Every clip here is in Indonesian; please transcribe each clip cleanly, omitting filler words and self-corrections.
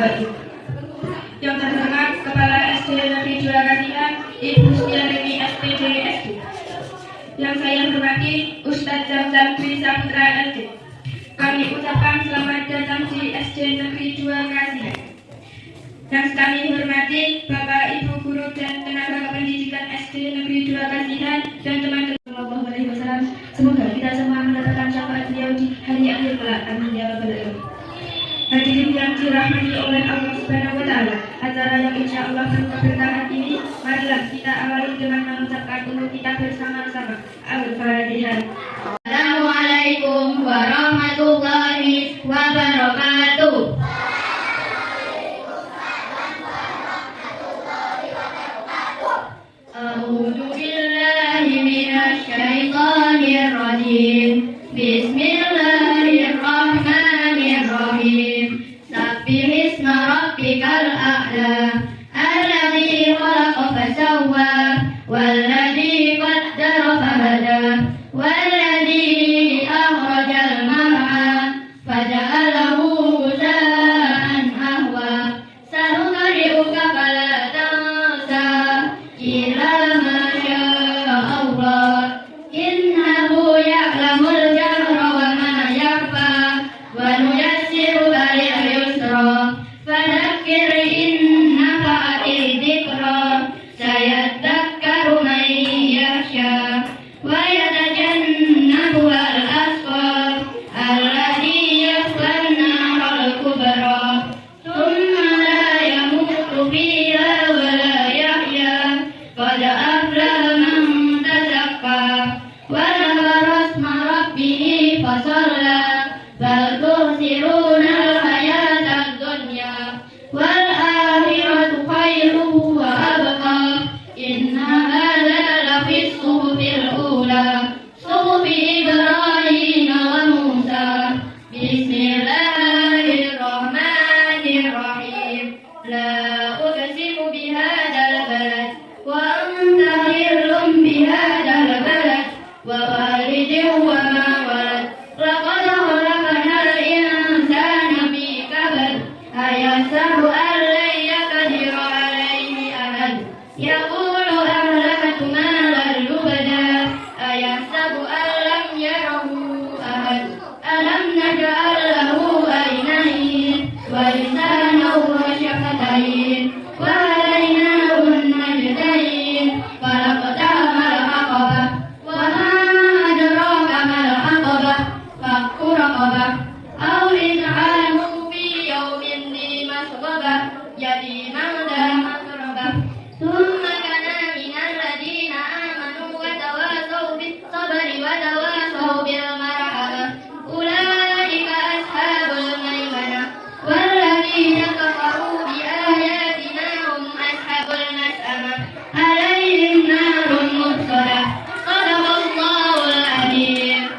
wabarakatuh. Yang terhormat Kepala SD Negeri 2 Kasihan, Ibu Setiadewi SPD SD. Yang saya hormati Ustadz Zamzam Dwi Saputra LD. Kami ucapkan selamat datang di SD Negeri 2 Kasihan. Yang kami hormati Bapak Ibu Guru dan tenaga kependidikan SD Negeri 2 Kasihan dan teman-teman. Semoga kita semua mendapatkan syafaat beliau di hari akhir kelak. Amin ya rabbal alamin. Hadirin yang dirahmati oleh Allah Subhanahu wa taala, acara yang insya Allah penuh keberkahan ini, marilah kita awali dengan mengucapkan untuk kita bersama-sama. Al-Fatihah. Assalamualaikum warahmatullahi wabarakatuh. A'udzu billahi minasy syaithanir rajim. Bismillahirrahmanirrahim. Sabbihisma rabbikal a'la. Alladzi khalaqa fasawwa, walladzi qaddara fahada, walladzi akhrajal mar'a faja'alahu ghusaan ahwa. Sanuqri'uka fala tansa illa ma syaa Allah. Innahu ya'lamul jahra wa ma yakhfa, wa nuyassiruka lil yusra. Fadhakkir in nafa'ati dzikra, sayadzakkaru man yakhsha, wa yatajannabuhal ashqa, alladzi yaslan naral kubra, thumma la yamutu fiha wa la yahya. Qad aflaha man tazakka, wa dhakara isma rabbih fasalla. Bal tu'thiruna al-hayata ad-dunya, wal akhiratu khairun wa abqa. Inna hadza lafis suhufil ula, suhufi Ibrahim wa Musa. Bismillahirrahmanirrahim. La uqsimu bihadzal balad, wa anta hillum bihadzal balad, wa walidin wa ma walad. Laqad khalaqnal insana fi kabad, ayahsabu an lan yaqdira alayhi ahad. Yaqulu ahlaktu malan lubada, ayahsabu an lam yarahu ahad. Alam naj'al lahu aynayn wa lisanan wa shafatayn, wa hadaynahu an-najdayn. Falaqtahamal aqabah, wa ma adraka mal aqabah. Fakku raqabah, aw it'amu fi yawmin dhi masghabah, yatiman dha maqrabah. Thumma kana minal ladina amanu wa tawasaw bis sabri wa tawasaw bil marhamah. Ulaika ashabul maimanah, walladina kafaru bi ayatina hum ashabul mas'amah. Alaihim narun muqsadah. Shadaqallahul adzim.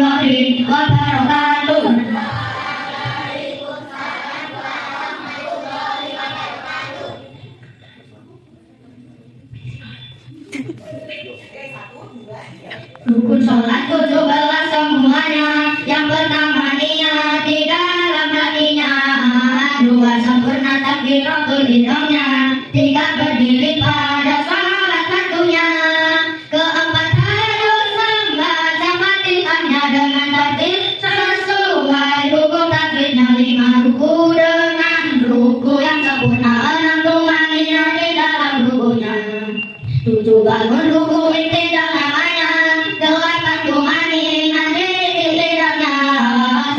warahmatullahi wabarakatuh. Rukun sholat 17 semuanya. Yang pertama niat di dalam hatinya, dua sempurna takbiratul ihramnya, tiga berdiri pada salat waktunya, keempat harus membaca Fatihahnya dengan tertib sesuai rukun tajwidnya, lima ruku dengan ruku yang sempurna, enam tumanina di dalam rukunya, tujuh bangun ruku iktidal namanya, delapan tumanina di iktidalnya,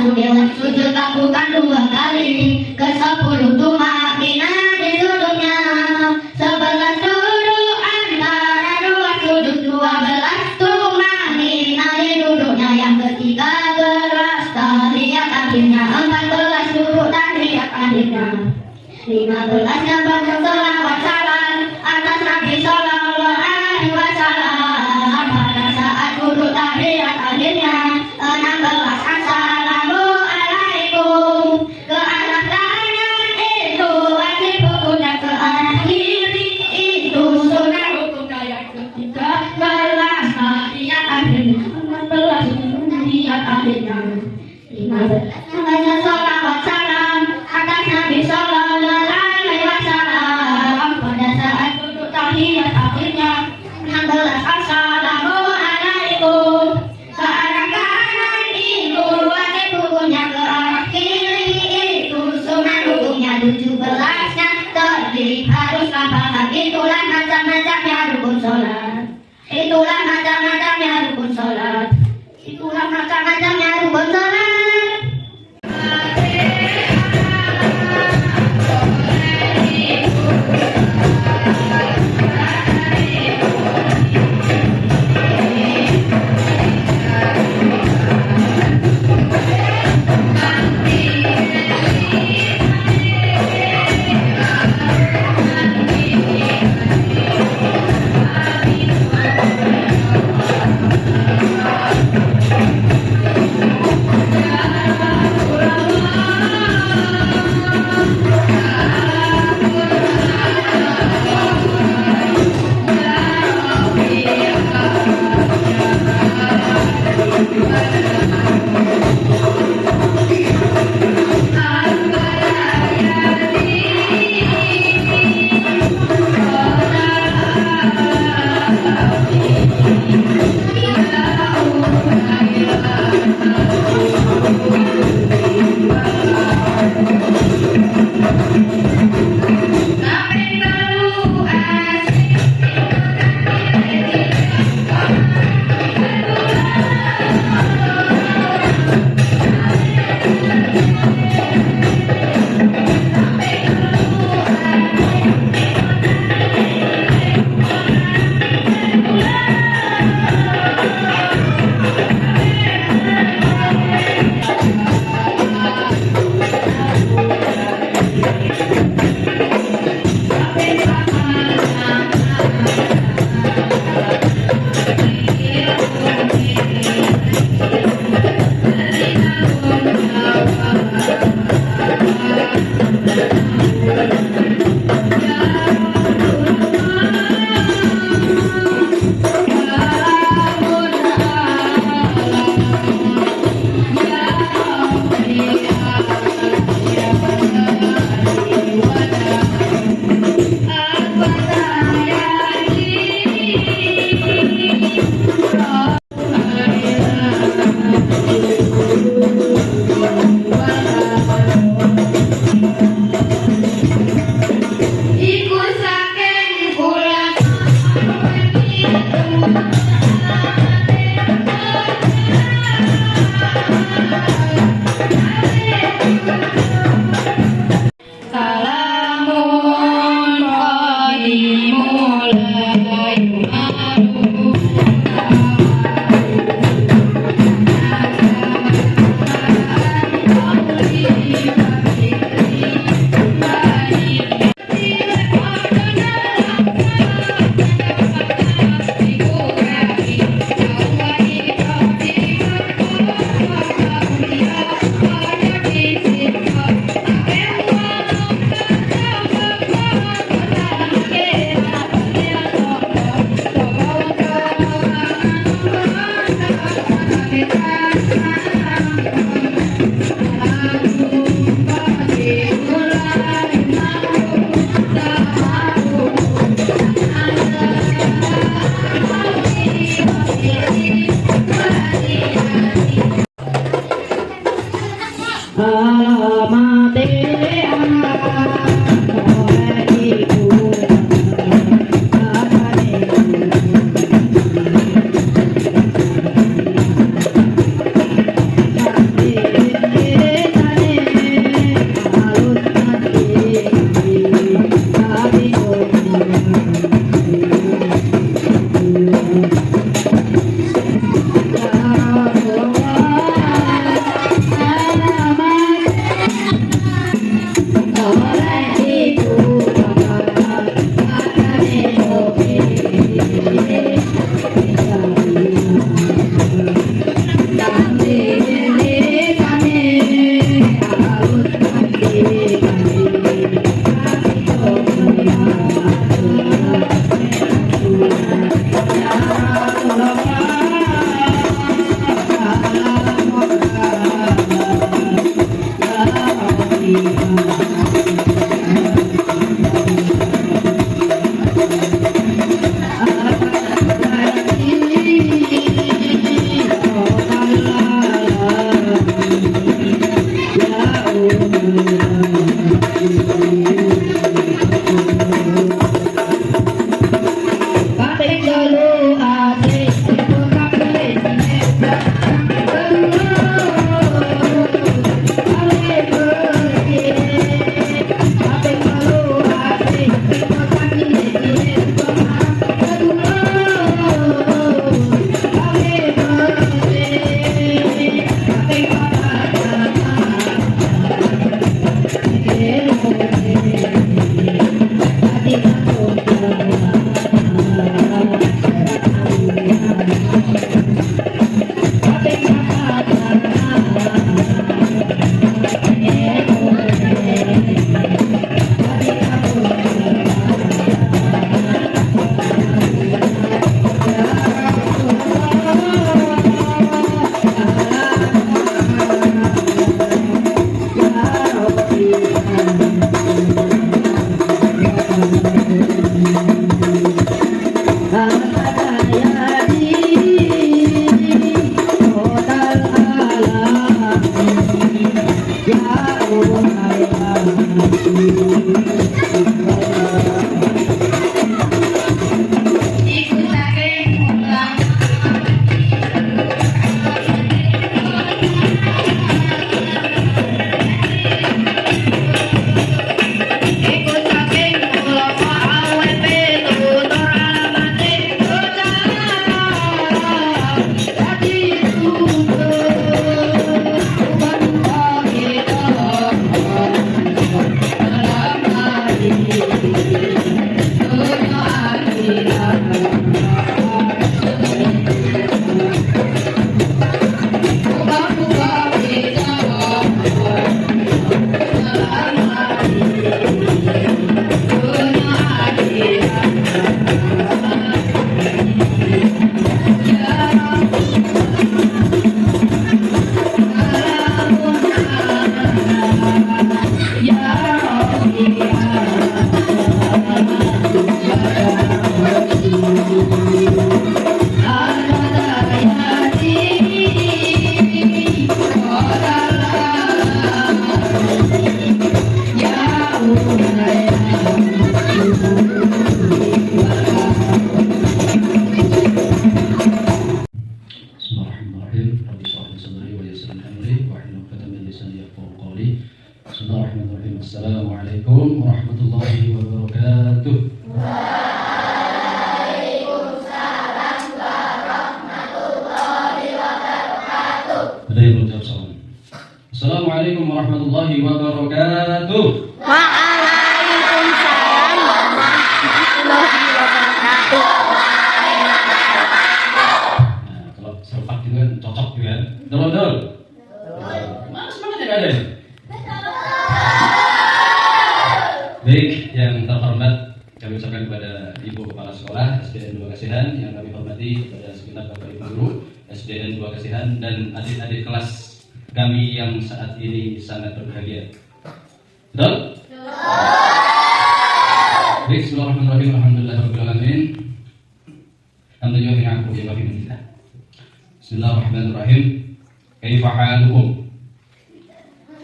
sembilan sujud lakukan 2 kali, ke 10 tumanina di sujudnya, 11 duduk antara 2 sujud, 12 tumanina di duduknya, yang ke-13 tahiyat akhirnya, 14 duduk tahiyat akhirnya, 15 nyambung selawat salam atas Nabi Sallallahu Alaihi Wasallam pada saat duduk tahiyat akhirnya, 16 assalamualaikum, ke arah kanan itu wajib hukumnya, ke arah kiri itu sunnah hukumnya, yang ke-13 tahiyat akhirnya, 14 tahiyat akhirnya, 15 namanya salawat salam atas Nabi Sallallahu Alaihi Wasallam pada saat duduk tahiyat akhirnya, 16 assalamualaikum, ke arah kanan itu wajib hukumnya, ke arah kiri itu sunnah hukumnya, 17-nya tertib harus paham. Itulah macam-macamnya rukun sholat, itulah macam-macamnya rukun sholat, itulah macam-macamnya rukun sholat. Ada yang mau jawab salam? Assalamualaikum warahmatullahi wabarakatuh. Waalaikumsalam warahmatullahi wabarakatuh. Nah, kalau serpak gitu kan cocok gitu kan. Betul. Mana semangatnya nggak ada nih? Baik, yang terhormat kami ucapkan kepada Ibu Kepala Sekolah SDN 2 Kasihan, yang kami hormati kepada segenap Bapak Ibu Guru SDN 2 Kasihan dan adik-adik kelas kami yang saat ini sangat berbahagia. Betul? Baik, bismillahirrahmanirrahim. Alhamdulillahirabbil alamin. Alhamdulillah ni'mahu wa bihamdih. Bismillahirrahmanirrahim. Kaifa halukum?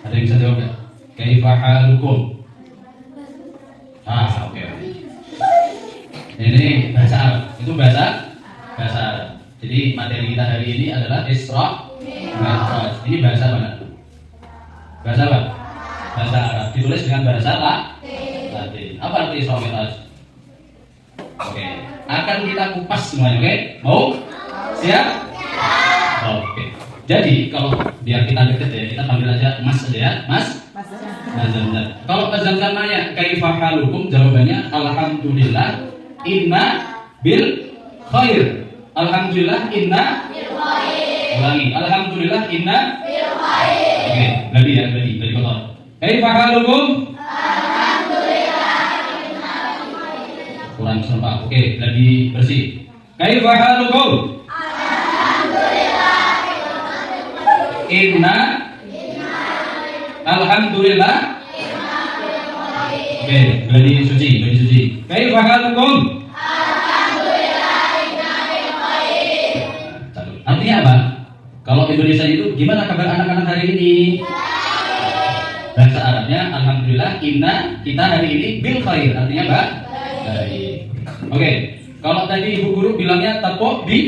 Ada yang bisa jawab enggak? Kaifa halukum? Oke. Ini bahasa Arab. Itu bahasa Arab. Jadi materi kita hari ini adalah Isra Mi'raj. Ini bahasa mana? Bahasa apa? Bahasa Arab. Ditulis dengan bahasa Latin. Apa arti Isra Mi'raj? Oke. Akan kita kupas semuanya, oke? Mau? Siap? Oke. Jadi kalau biar kita deket ya, kita panggil aja Mas aja ya, Mas. Mas Zamzam. Kalau Mas Zamzam nanya kaifa halukum, jawabannya alhamdulillah inna bil khair. Alhamdulillah inna bil khair. Ulangi, alhamdulillah inna bil khair. Oke, berarti kotor. Kaifa halukum? Alhamdulillah inna bil khair. Kurang serempak. Oke, berarti bersih. Kaifa halukum? Alhamdulillah inna alhamdulillah. Oke, berani suci. Kaifa halukum? Alhamdulillah inna bil khair. Artinya apa? Kalau Indonesia itu gimana kabar anak-anak hari ini? Bahasa Arabnya alhamdulillah inna, kita hari ini bil khair. Artinya apa? Baik. Oke, kalau tadi Ibu Guru bilangnya tepuk di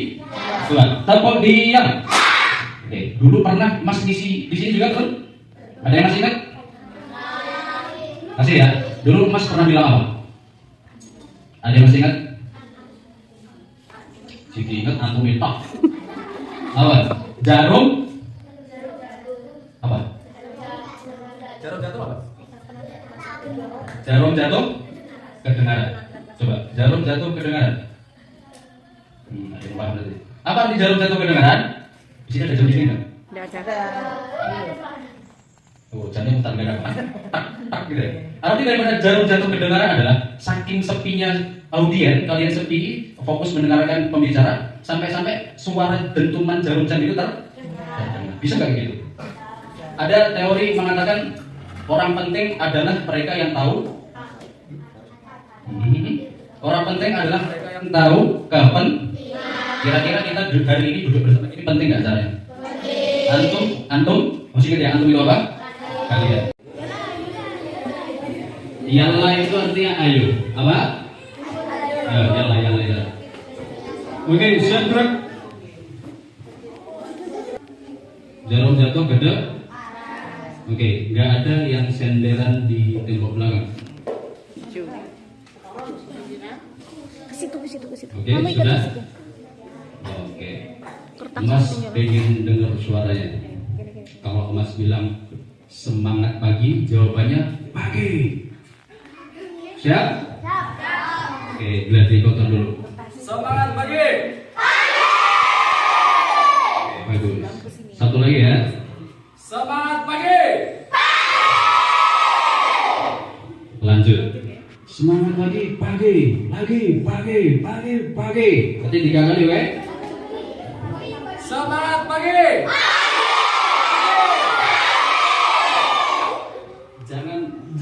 tepuk diam. Oke, dulu pernah Mas ngisi di sini juga kan? Ada yang masih ingat? Masih ya? Dulu Mas pernah bilang apa? Ada yang masih ingat? Jadi ingat antum itu apa? Jarum apa? Jarum jatuh apa? Jarum jatuh kedengaran. Coba, jarum jatuh kedengaran. Ada yang paham tadi. Apa arti jarum jatuh kedengaran? Di sini ada jarum di sini nggak? Tidak ada. Oh, jadi mutar gak tak gitu ya. Arti daripada jarum jatuh kedengaran adalah saking sepinya audien, kalian sepi, fokus mendengarkan pembicara, sampai-sampai suara dentuman jarum jam itu terdengar. Bisa nggak gitu? Ada teori mengatakan orang penting adalah mereka yang tahu. Orang penting adalah mereka yang tahu kapan. Kira-kira kita hari ini duduk bersama ini penting nggak caranya? Antum, masih ingat ya antum itu apa? Kalian. Yalla itu artinya ayo. Apa? Yalla. Oke, siap gerak. Jarum jatuh gede. Oke, nggak ada yang senderan di tembok belakang. Ke situ. Oke, sudah. Oke. Mas pengen dengar suaranya. Kalau Mas bilang semangat pagi, jawabannya pagi. Siap? Oke, gladi kotor dulu. Semangat pagi. Oke, bagus. Satu lagi ya. Semangat pagi. Lanjut. Semangat pagi. Berarti 3 kali, oke? Semangat pagi.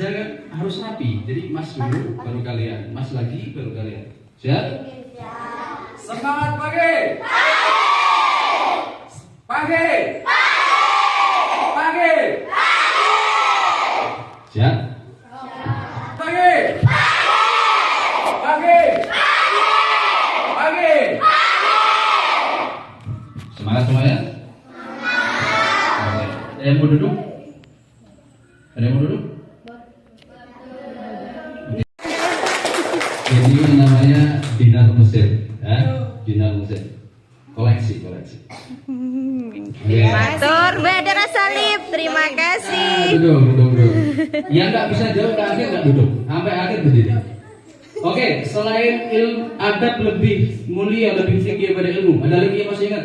Jangan harus rapi. Jadi Mas dulu baru kalian, Mas lagi baru kalian. Siap? Semangat pagi. Siap? Pagi. Semangat semuanya? Ada yang mau duduk? Ini namanya dinar Mesir, ya? Dinar Mesir. Koleksi. koreksi. Matur bendera salib, terima kasih. Duduk. Yang nggak bisa jawab ke akhir nggak duduk, sampai akhir berdiri. Oke, selain ilmu adab lebih mulia, lebih tinggi daripada ilmu, ada lagi yang masih ingat?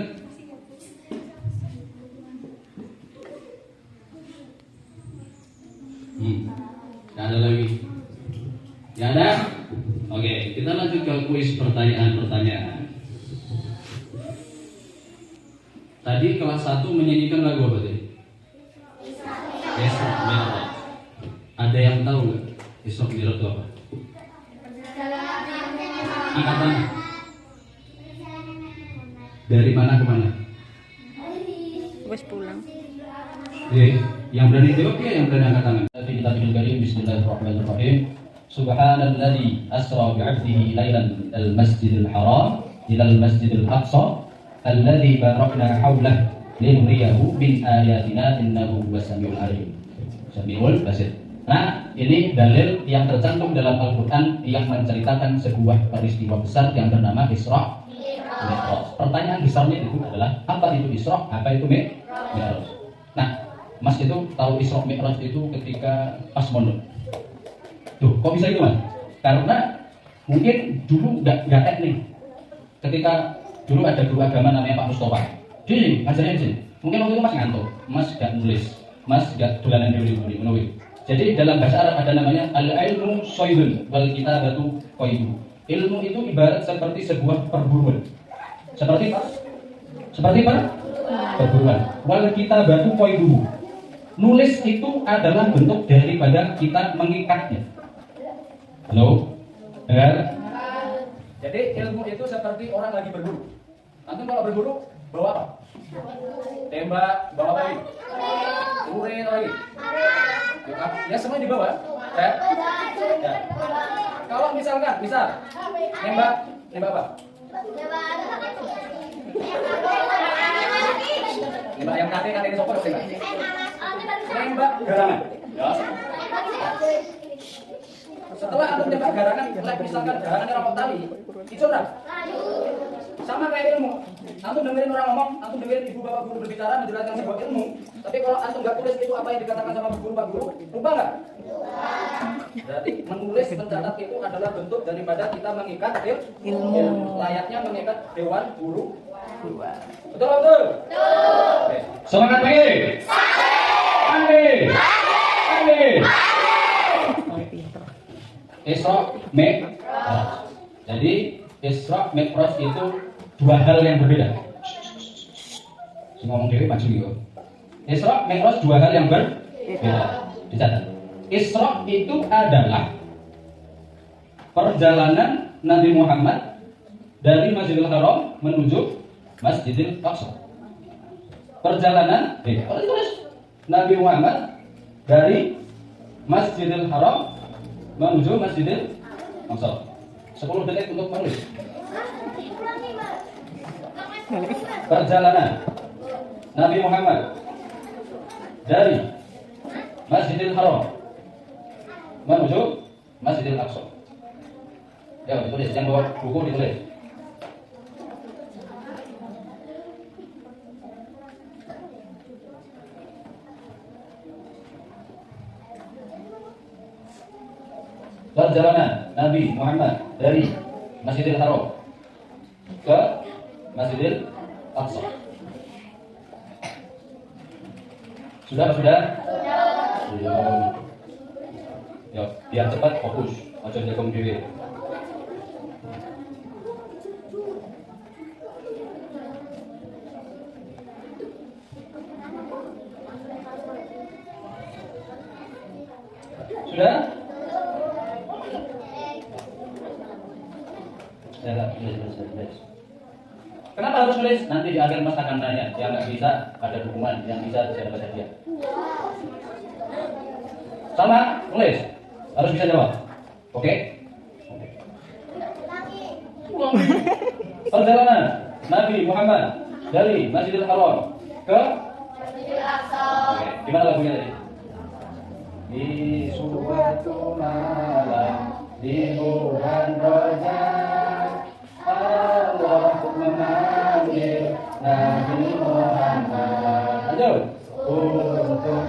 Nggak ada lagi. Nggak ada? Oke, kita lanjut ke kuis pertanyaan-pertanyaan. Tadi kelas 1 menyanyikan lagu apa tadi? Isra Mi'raj. Ada yang tahu nggak Isra Mi'raj itu apa? Angkat tangan. Dari mana ke mana? Bos pulang. Yang berani jawab ya, yang berani angkat tangan. Bismillahirrahmanirrahim. Bismillahirrahmanirrahim. Subhanalladzi asra bi'abdihi lailan minal masjidil haram ilal masjidil aqsa alladzi barakna haulahu linuriyahu min ayatina innahu huwas-samiul alim. Samiul basir. Nah, ini dalil yang tercantum dalam Al-Qur'an yang menceritakan sebuah peristiwa besar yang bernama Isra Mi'raj. Pertanyaan besarnya itu adalah apa itu Isra? Apa itu Mi'raj? Nah, Mas itu tahu Isra Mi'raj itu ketika pas mondok. Tuh, kok bisa gitu Mas? Karena mungkin dulu nggak teknik. Ketika dulu ada guru agama namanya Pak Mustafa. Dia ngajarnya di sini. Mungkin waktu itu Mas ngantuk, Mas nggak nulis, Mas nggak dolanan dewi menulis. Jadi dalam bahasa Arab ada namanya al-ilmu soydun wal kitabatu qoidu. Ilmu itu ibarat seperti sebuah perburuan. Seperti apa? Seperti apa? Perburuan. Wal kitabatu qoidu. Nulis itu adalah bentuk daripada kita mengikatnya. Halo? Dengar? Jadi ilmu itu seperti orang lagi berburu. Antum kalau berburu bawa apa? Tembak, bawa apa lagi? Urin lagi. Ya semua dibawa. Ya. Kalau misal nembak apa? Nembak yang kate di sopor tembak. Nembak garangan. Ya. Setelah antum tembak garangan, misalkan garangan rapot tali, itu berapa? Sama kayak ilmu. Antum dengerin orang ngomong, antum dengerin ibu bapak guru berbicara menjelaskan sebuah ilmu. Tapi kalau antum nggak tulis itu apa yang dikatakan sama guru pak guru, lupa nggak? Berarti menulis mencatat itu adalah bentuk daripada kita mengikat ilmu. Layaknya mengikat dewan guru. Betul betul. Semangat pagi. Pagi. Isra Mi'raj. Jadi Isra Mi'raj itu dua hal yang berbeda. Ngomong dewi maju gitu. Isra Mi'raj dua hal yang berbeda. Dicatat. Isra itu adalah perjalanan Nabi Muhammad dari Masjidil Haram menuju Masjidil Aqsa. Perjalanan Nabi Muhammad dari Masjidil Haram menuju Masjidil Aqsa. 10 detik untuk menulis. Perjalanan Nabi Muhammad dari Masjidil Haram menuju Masjidil Aqsa. Ya, ditulis. Yang bawa buku ditulis. Perjalanan Nabi Muhammad dari Masjidil Haram ke Masjidil Aqsa. Sudah? Sudah. Ya, biar cepat fokus. Aja jagung dhewe. Sudah? Kenapa harus nulis? Nanti di akhir Mas akan tanya. Yang nggak bisa ada dukungan, yang bisa tidak dapat hadiah. Sama, nulis. Harus bisa jawab. Oke? Perjalanan Nabi Muhammad dari Masjidil Haram ke Masjidil Aqsa. Oke, gimana lagunya tadi? Di suatu malam di bulan Rajab Allah memanggil Nabi Muhammad. Lanjut. Untuk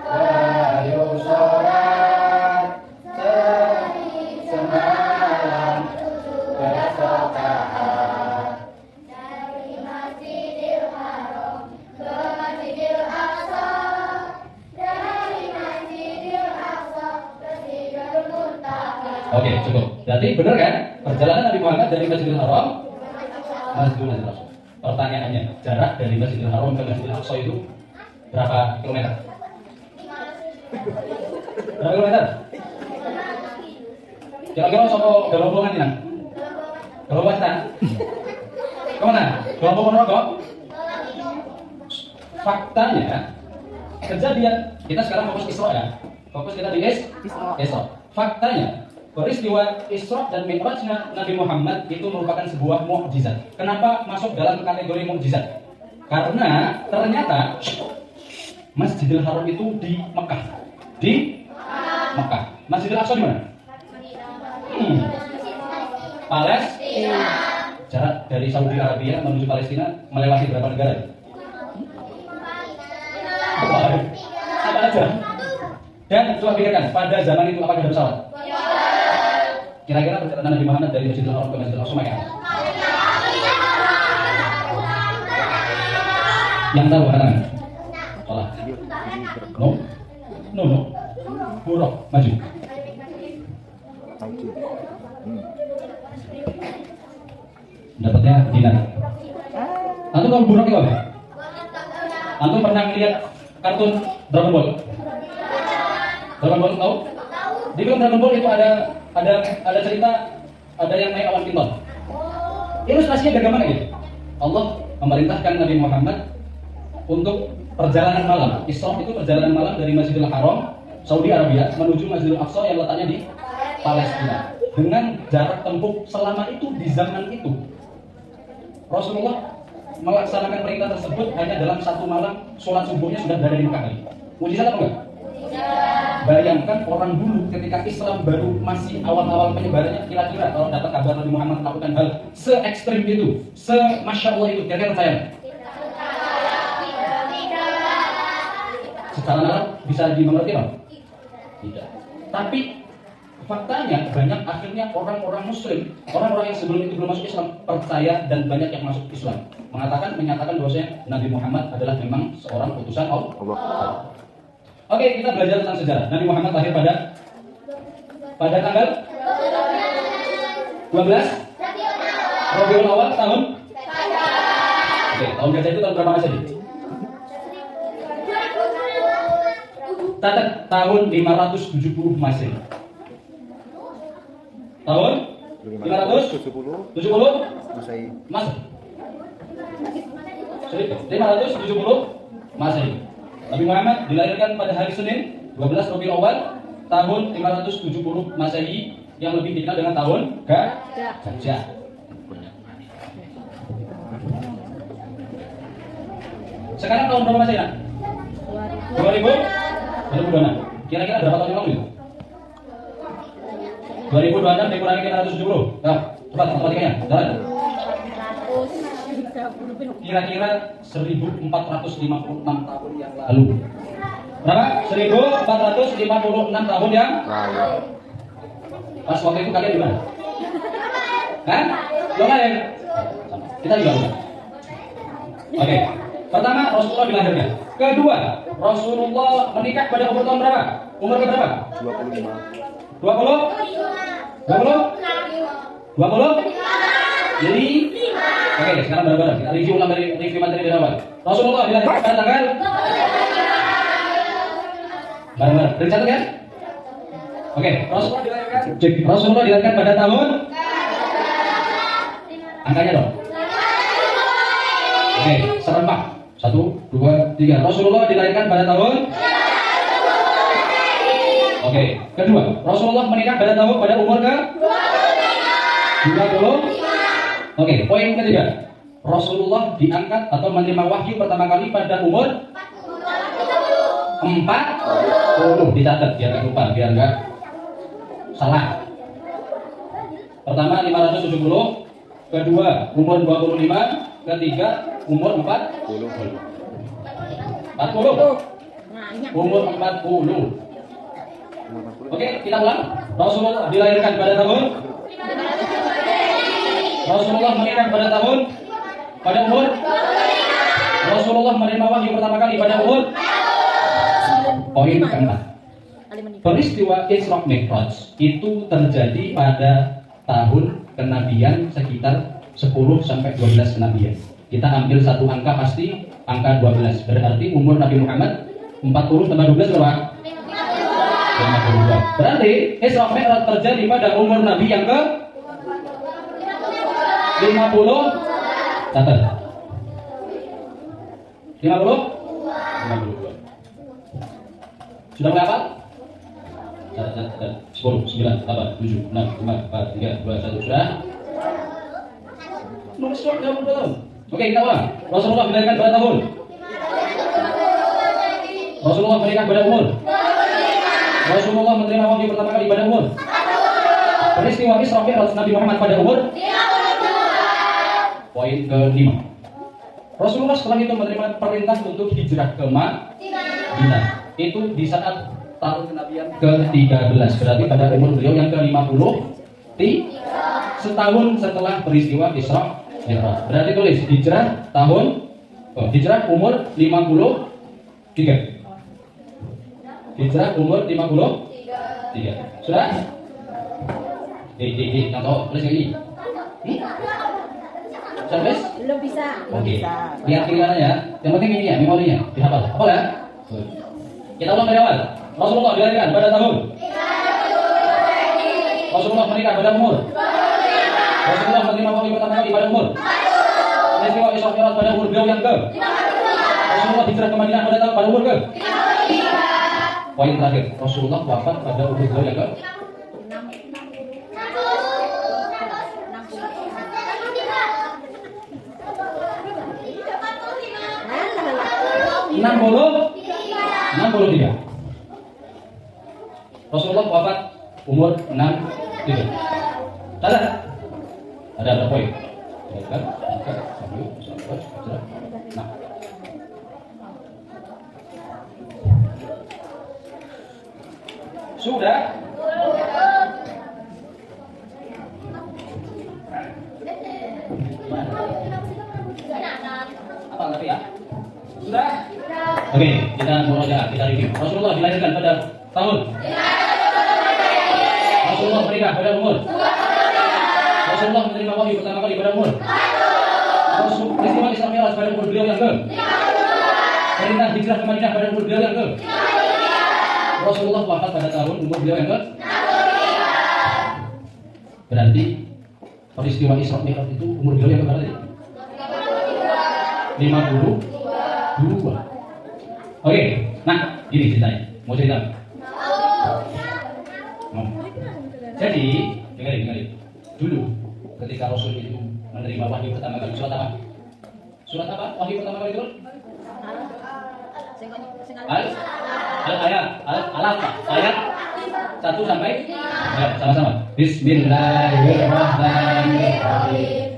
wahyu sholat semalam bersokaat dari Masjidil Haram ke Masjidil Aqsa, dari Masjidil Aqsa ke Sidratul Muntaha. Oke, cukup. Berarti benar kan? Perjalanan Nabi Muhammad dari Masjidil Haram Masjidil Aqsa. Pertanyaannya, jarak dari Masjidil Haram ke Masjidil Aqsa itu berapa kilometer? Berapa kilometer? Kira-kira sopo galompongan ini? Galompongan? Kemana? Galompongan kok? Faktanya, kejadian kita sekarang fokus Isra ya. Fokus kita di Isra. Faktanya, peristiwa Isra dan Mi'rajnya Nabi Muhammad itu merupakan sebuah mukjizat. Kenapa masuk dalam kategori mukjizat? Karena ternyata Masjidil Haram itu di Mekah. Di Mekah. Masjidil Aqsa di mana? Palestina. Jarak dari Saudi Arabia menuju Palestina melewati berapa negara? Apa aja? Dan coba pikirkan, pada zaman itu apakah ada pesawat? Kira-kira perjalanan Nabi Muhammad dari Masjidil Haram ke Masjidil Aqsa mana? Yang tahu katakan? Salah. No. Buruk, maju. Dapatnya dinar. Antum tahu buruk itu apa? Antum pernah melihat kartun Dragon Ball? Dragon Ball tahu? Di film Dragon Ball itu ada cerita ada yang naik awan piton. Ilustrasinya bagaimana gitu? Allah memerintahkan Nabi Muhammad untuk perjalanan malam. Isra itu perjalanan malam dari Masjidil Haram, Saudi Arabia menuju Masjidil Aqsa yang letaknya di Palestina. Dengan jarak tempuh selama itu di zaman itu, Rasulullah melaksanakan perintah tersebut hanya dalam satu malam. Sholat subuhnya sudah berada di Mekah. Mujizat apa enggak? Bayangkan orang dulu ketika Islam baru masih awal-awal penyebarannya, kira-kira kalau dapat kabar Nabi Muhammad melakukan hal se-ekstrim itu, se-masya Allah itu, kira-kira percaya? Secara nalar bisa dimengerti apa? Tidak. Tapi faktanya banyak akhirnya orang-orang Muslim, orang-orang yang sebelum itu belum masuk Islam percaya dan banyak yang masuk Islam. Menyatakan bahwasanya Nabi Muhammad adalah memang seorang utusan Allah. Oke, kita belajar tentang sejarah. Nabi Muhammad lahir pada tanggal 12 Rabiul Awal tahun. Oke, tahun gajah itu tahun berapa Masehi? Catat tahun 570 Masehi. Tahun 570 Masehi. 570 Masehi. Nabi Muhammad dilahirkan pada hari Senin 12 Rabiul Awal tahun 570 Masehi yang lebih dikenal dengan tahun Gajah. Sekarang tahun berapa Masehi? 2026. Kira-kira berapa tahun yang lalu itu? 2026 dikurangi 570. Nah, cepat matematikanya. Jalan. Kira-kira 1456 tahun yang lalu. Berapa? 1456 tahun yang lalu. Pas waktu itu kalian gimana? Kan? Lo lain. Kita juga bukan. Oke. Pertama, Rasulullah dilahirkan. Kedua, Rasulullah menikah pada umur tahun berapa? Umur berapa? 25. 20? 20? Oke, sekarang bareng-bareng kita review ulang dari review materi dari awal. Rasulullah dilahirkan pada tanggal bareng-bareng. Dicatat ya? Oke, Rasulullah dilahirkan pada tahun angkanya dong. Oke, serempak. 1, 2, 3. Rasulullah dilahirkan pada tahun. Oke, kedua, Rasulullah menikah pada umur ke 20. Oke, poin ketiga, Rasulullah diangkat atau menerima wahyu pertama kali pada umur 40. Dicatat biar nggak lupa, biar nggak salah. Pertama 570, kedua umur 25, ketiga umur 40. Umur 40. Oke, kita ulang. Rasulullah dilahirkan pada tahun. Rasulullah menikah pada tahun. Pada umur. Rasulullah menerima wahyu pertama kali pada umur. Poin keempat. Peristiwa Isra Mi'raj itu terjadi pada tahun kenabian sekitar 10 sampai 12 kenabian. Kita ambil satu angka pasti, angka 12. Berarti umur Nabi Muhammad 40 tambah 12 berapa? 52. Berarti Isra Mi'raj terjadi pada umur Nabi yang ke 50. Catat. 52. Sudah mulai hafal? Catat. 10, 9, 8, 7, 6, 5, 4, 3, 2, 1. Sudah? Oke, kita ulang. Rasulullah dilahirkan pada tahun. Rasulullah menikah pada umur. Rasulullah menerima wahyu pertama kali pada umur. Peristiwa Isra Mi'raj Nabi Muhammad pada umur. Poin ke-5. Rasulullah setelah itu menerima perintah untuk hijrah ke Madinah. Itu di saat tahun kenabian ke-13. Berarti pada umur beliau yang ke-50. Setahun setelah peristiwa Isra Mi'raj. Berarti tulis hijrah tahun hijrah umur 53. Hijrah umur 53. Sudah? Yang tahu tulis lagi. Sudah? Belum bisa. Oke. Lihat kiri kanan ya. Yang penting ini ya, memorinya dihafal. Hafal ya? Kita ulang dari awal. Rasulullah dilahirkan pada tahun. Rasulullah menikah pada umur. Rasulullah menerima wahyu pertama kali pada umur. Peristiwa Isra Mi'raj pada umur beliau yang ke. Rasulullah hijrah ke Madinah pada umur ke. Poin terakhir, Rasulullah wafat pada umur beliau yang ke. Enam puluh tiga. Rasulullah wafat umur 63. Ada poin. Nah. Sudah? Apa ngerti ya? Sudah? Oke, kita mulai kita review. Rasulullah dilahirkan pada tahun. Rasulullah menikah pada umur. Rasulullah menerima wahyu pertama kali pada umur. Peristiwa Isra Mi'raj pada umur beliau yang ke. Perintah hijrah ke Madinah pada umur beliau yang ke. Rasulullah wafat pada tahun umur beliau yang ke. Berarti peristiwa Isra Mi'raj itu umur beliau yang ke berapa tadi? 52. Oke, nah ini ceritanya. Mau cerita? Jadi, dengarin. Dulu ketika Rasul itu menerima wahyu pertama kali, surat apa? Surat apa? Wahyu pertama kali itu? Ayat 1 sampai ya, sama-sama. Bismillahirrahmanirrahim.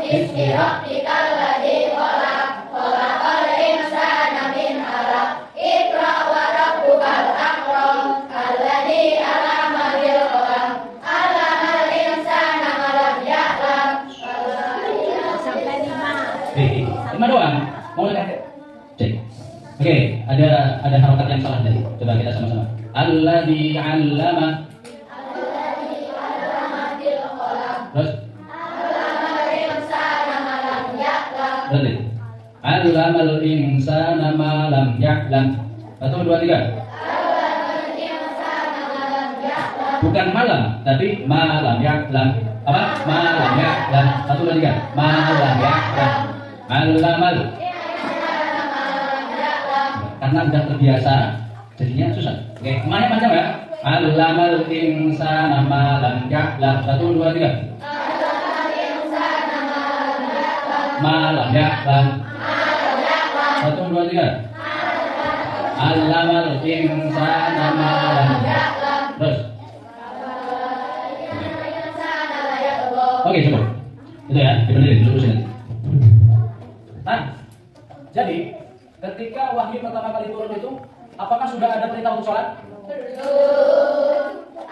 Bismi rabbikal ladzi khalaq, khalaqal insana min 'alaq. Iqra wa rabbukal akram, alladzi 'allama bil qalam, 'allamal insana ma lam ya'lam. Sampai 5. 5 doang. Mau lihat? Cek. Oke, ada harokat yang salah tadi. Coba kita sama-sama. Alladzi 'allama. Terus berarti Allamal insana ma lam ya'lam. 1, 2, 3. Bukan malam, tapi malam ya'lam. Apa? Malam ya'lam. 1, 2, 3. Malam ya'lam. Allamal. Karena sudah terbiasa, jadinya susah. Oke, kemana panjang ya? Allamal insana ma lam ya'lam. 1, 2, 3. Malam ya'lam. 1, 2, 3. Allamal insana ma lam ya'lam. Terus. Oke, cukup. Itu ya, dibenerin dulu sini. Nah, jadi ketika wahyu pertama kali turun itu, apakah sudah ada perintah untuk sholat?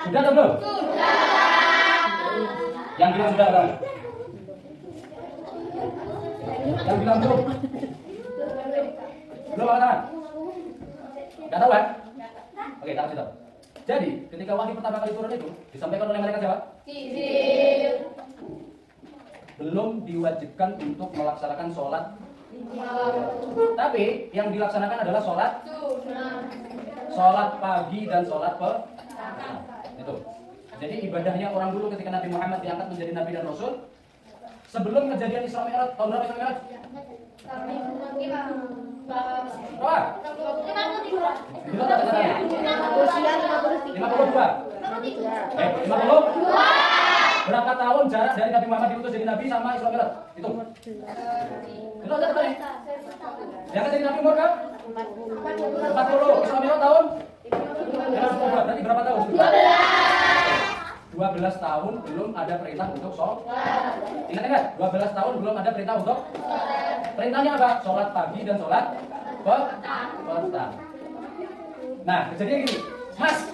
Sudah atau belum? Yang bilang sudah ada? Yang bilang belum? Belum apa tangan? Gak tahu kan? Oke, tak kasih tahu. Jadi, ketika wahyu pertama kali turun itu disampaikan oleh malaikat siapa? Belum diwajibkan untuk melaksanakan sholat. Tapi yang dilaksanakan adalah sholat pagi dan sholat petang. Itu. Jadi ibadahnya orang dulu ketika Nabi Muhammad diangkat menjadi Nabi dan Rasul, sebelum kejadian Isra Mi'raj, tahun berapa Isra Mi'raj? Berapa? 52. Berapa tahun jarak dari Nabi Muhammad diutus jadi Nabi sama Isra Mi'raj? Itu ada tadi. Yang jadi Nabi umur kan? 40. Isra Mi'raj tahun? Berarti berapa tahun? 12 tahun belum ada perintah untuk sholat. Ingat? 12 tahun belum ada perintah untuk perintahnya apa? Sholat pagi dan sholat petang. Nah, kejadian gini, Mas,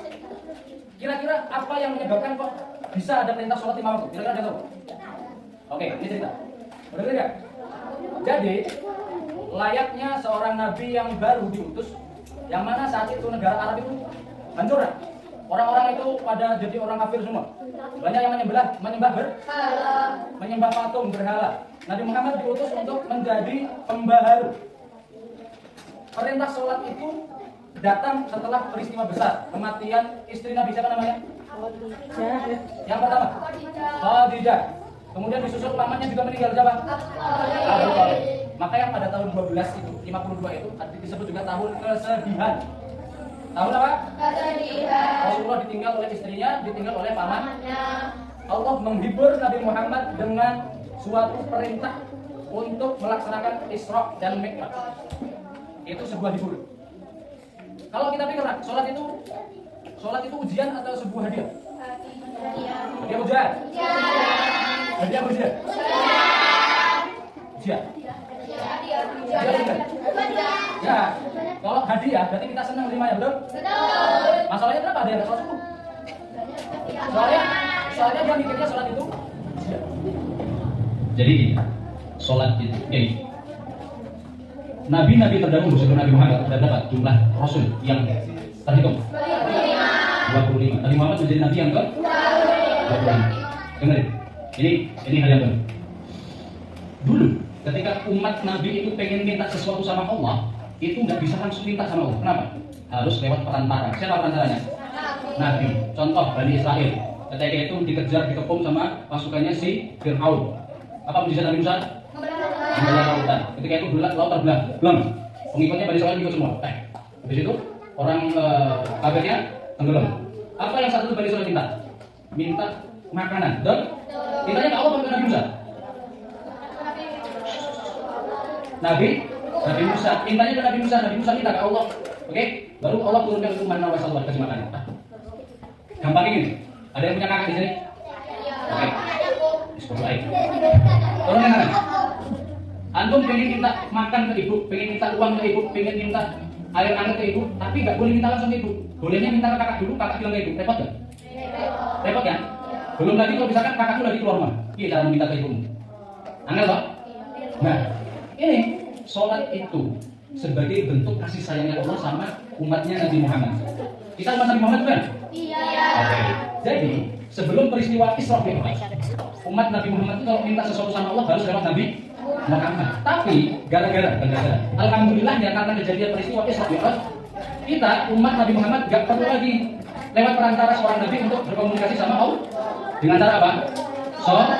kira-kira apa yang menyebabkan kok bisa ada perintah sholat 5 waktu? Kira-kira ada tahu? Oke, ini cerita. Udah nggak? Jadi, layaknya seorang nabi yang baru diutus, yang mana saat itu negara Arab itu hancur. Orang-orang itu pada jadi orang kafir semua. Banyak yang menyembah patung berhala. Nabi Muhammad diutus untuk menjadi pembaharu. Perintah sholat itu datang setelah peristiwa besar kematian istri Nabi, siapa namanya? Yang pertama Khadijah. Kemudian disusul pamannya juga meninggal, siapa? Abu Thalib. Maka yang pada tahun 12 itu, 52 itu disebut juga tahun kesedihan. Tahun apa? Kesedihan. Rasulullah ditinggal oleh istrinya, ditinggal oleh pamannya. Allah menghibur Nabi Muhammad dengan suatu perintah untuk melaksanakan Isra dan Mi'raj. Itu sebuah hibur. Kalau kita pikir, sholat itu ujian atau sebuah hadiah? Hadiah ujian. Hadiah ujian. Ujian. Ya, kalau hadiah berarti kita senang menerimanya, betul? Masalahnya kenapa ada yang sholat subuh? Soalnya dia mikirnya sholat itu ujian. Jadi sholat itu, Nabi-Nabi terdahulu sebelum Nabi Muhammad ada berapa jumlah Rasul yang terhitung? 25. Nabi Muhammad menjadi Nabi yang ke-25. Dengarin, ini hal yang baru. Dulu, ketika umat Nabi itu pengen minta sesuatu sama Allah, itu nggak bisa langsung minta sama Allah. Kenapa? Harus lewat perantara. Siapa perantaranya? Nabi. Contoh Bani Israel. Ketika itu dikejar, dikepung sama pasukannya si Fir'aun. Apa mujizat Nabi Musa? Membelah lautan. Ketika itu laut terbelah, belum. Pengikutnya Bani Israel ikut semua. Habis itu orang kafirnya tenggelam. Apa yang satu Bani Israel minta? Minta makanan. Dan mintanya ke Allah atau ke Nabi Musa? Nabi Musa. Mintanya ke Nabi Musa. Nabi Musa minta ke Allah. Oke? Baru Allah turunkan ke mana wasallallahu kasih makan. Gampang ini. Ada yang punya kakak di sini? Oke. Tolong yang kanan. Antum pengen minta makan ke ibu, pengen minta uang ke ibu, pengen minta air hangat ke ibu, tapi nggak boleh minta langsung ke ibu. Bolehnya minta ke kakak dulu, kakak bilang ke ibu. Repot kan? Repot kan? Belum lagi kalau misalkan kakakku lagi keluar rumah, iya cara meminta ke ibumu. Angel toh? Nah, ini sholat itu sebagai bentuk kasih sayangnya Allah sama umatnya Nabi Muhammad. Kita umat Nabi Muhammad kan? Iya. Oke. Jadi sebelum peristiwa Isra Mi'raj, umat Nabi Muhammad itu kalau minta sesuatu sama Allah harus lewat Nabi Muhammad. Tapi gara-gara alhamdulillah ya, karena kejadian peristiwa Isra Mi'raj, kita umat Nabi Muhammad gak perlu lagi lewat perantara seorang Nabi untuk berkomunikasi sama Allah. Dengan cara apa? Sholat.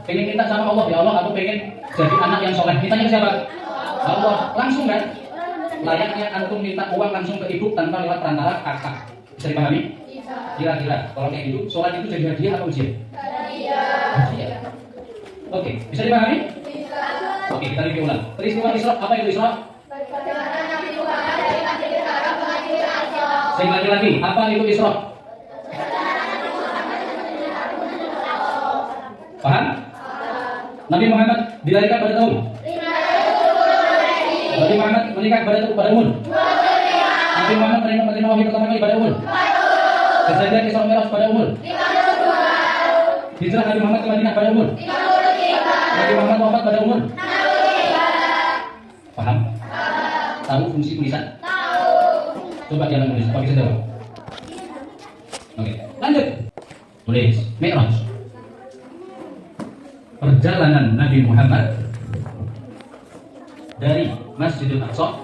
Pengen minta sama Allah, ya Allah aku pengen jadi anak yang soleh. Mintanya ke siapa? Allah. Langsung kan? Layaknya antum minta uang langsung ke ibu tanpa lewat perantara kakak. Bisa dipahami? Kira-kira kalau kayak gitu, sholat itu jadi hadiah atau ujian? Hadiah. Oke, bisa dipahami? Oke, kita review ulang. Peristiwa Isra, apa itu Isra? Saya bagi lagi, apa itu Isra? Paham? Nabi Muhammad dilahirkan pada tahun? Nabi Muhammad menikah pada umur? Nabi Muhammad menerima wahyu pertama kali pada umur? Kejadian Isra Mi'raj pada umur? Hijrah Nabi Muhammad ke Madinah pada umur? Nabi Muhammad wafat pada umur? Paham? Tahu fungsi tulisan? Coba dia menulis, apa bisa jawab? Oke, lanjut. Tulis, Mi'raj. Perjalanan Nabi Muhammad dari Masjidil Aqsa.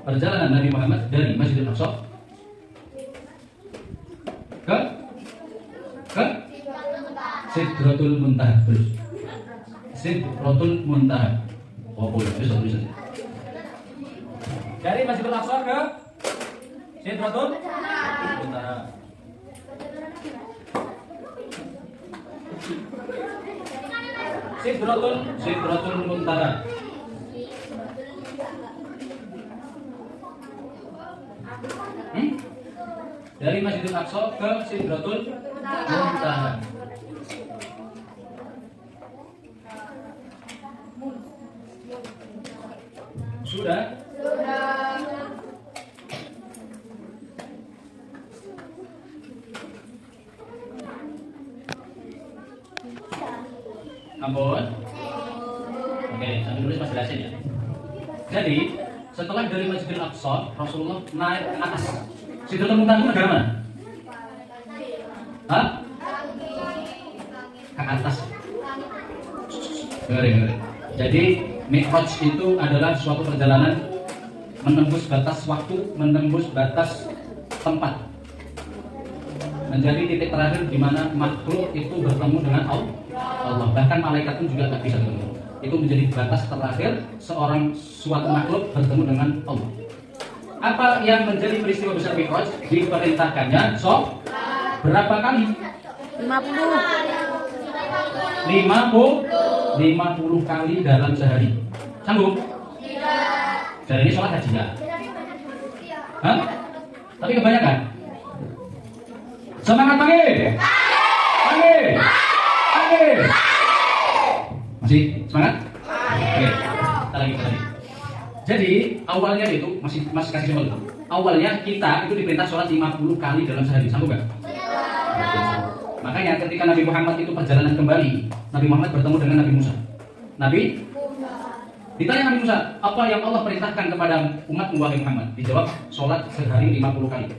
Perjalanan Nabi Muhammad dari Masjidil Aqsa ke Sidratul Muntaha. Terus Sidratul Muntaha. Oh, boleh, bisa tulisan. Dari Masjidil Aqsa ke Sidratul Muntaha. Sidratul Muntaha. Dari Masjidil Aqsa ke Sidratul Muntaha. Sudah? Ampun. Oke, sambil nulis Mas jelasin ya. Jadi, setelah dari Masjidil Aqsa, Rasulullah naik ke atas. Sidratul Muntaha itu negara mana? Hah? Ke atas. Ngeri. Jadi, Mi'raj itu adalah suatu perjalanan menembus batas waktu, menembus batas tempat. Menjadi titik terakhir di mana makhluk itu bertemu dengan Allah. Bahkan malaikat pun juga tak bisa bertemu. Itu menjadi batas terakhir seorang suatu makhluk bertemu dengan Allah. Apa yang menjadi peristiwa besar Mi'raj? Diperintahkannya berapa kali? 50 kali dalam sehari. Sanggup? Jadi ini sholat haji ya? Hah? Tapi kebanyakan? Semangat pagi! Masih semangat? Oke, kita lagi. Jadi awalnya itu masih kasih simbol. Awalnya kita itu diperintah sholat 50 kali dalam sehari. Sanggup gak? Makanya ketika Nabi Muhammad itu perjalanan kembali, Nabi Muhammad bertemu dengan Nabi Musa. Ditanya Nabi Musa, apa yang Allah perintahkan kepada umat wahai Muhammad? Dijawab, sholat sehari 50 kali.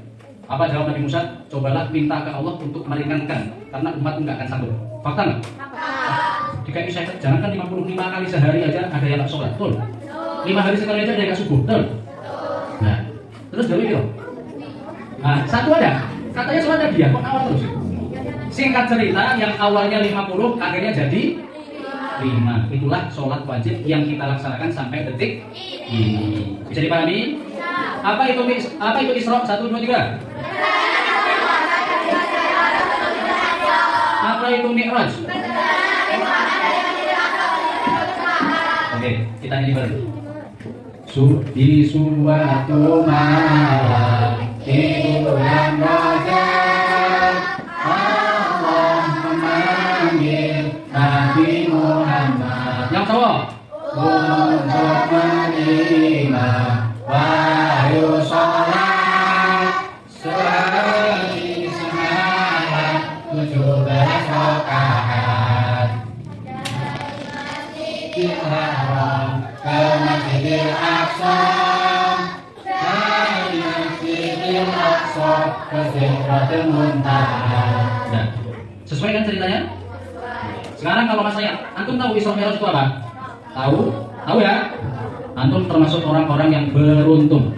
Apa jawab Nabi Musa? Cobalah minta ke Allah untuk meringankan, karena umat enggak akan sanggup. Fakta nggak? Jika ini saya jangankan 55 kali sehari aja ada yang tak sholat, betul? 5 hari sekali aja ada yang tak subuh, betul? Nah, terus jawab itu. Nah, satu ada, katanya sholat ada dia, kok awal terus? Singkat cerita, yang awalnya 50 akhirnya jadi 5. Itulah sholat wajib yang kita laksanakan sampai detik ini. Bisa dipahami? Apa itu Isra? 1, 2, 3. Apa itu Mi'raj? Oke, kita nyanyi bareng. Di suatu malam di bulan Rajab, Allah memanggil Nabi Muhammad. Yang cowok untuk menerima wahyu sholat sehari semalam 17 rakaat. Ke Masjidil Aqsa, dari Masjidil Aqsa ke Sidratul Muntaha. Nah, sesuai dengan ceritanya. Sekarang kalau mas saya, antum tahu Isra Mi'raj itu apa? Tahu ya? Antum termasuk orang-orang yang beruntung.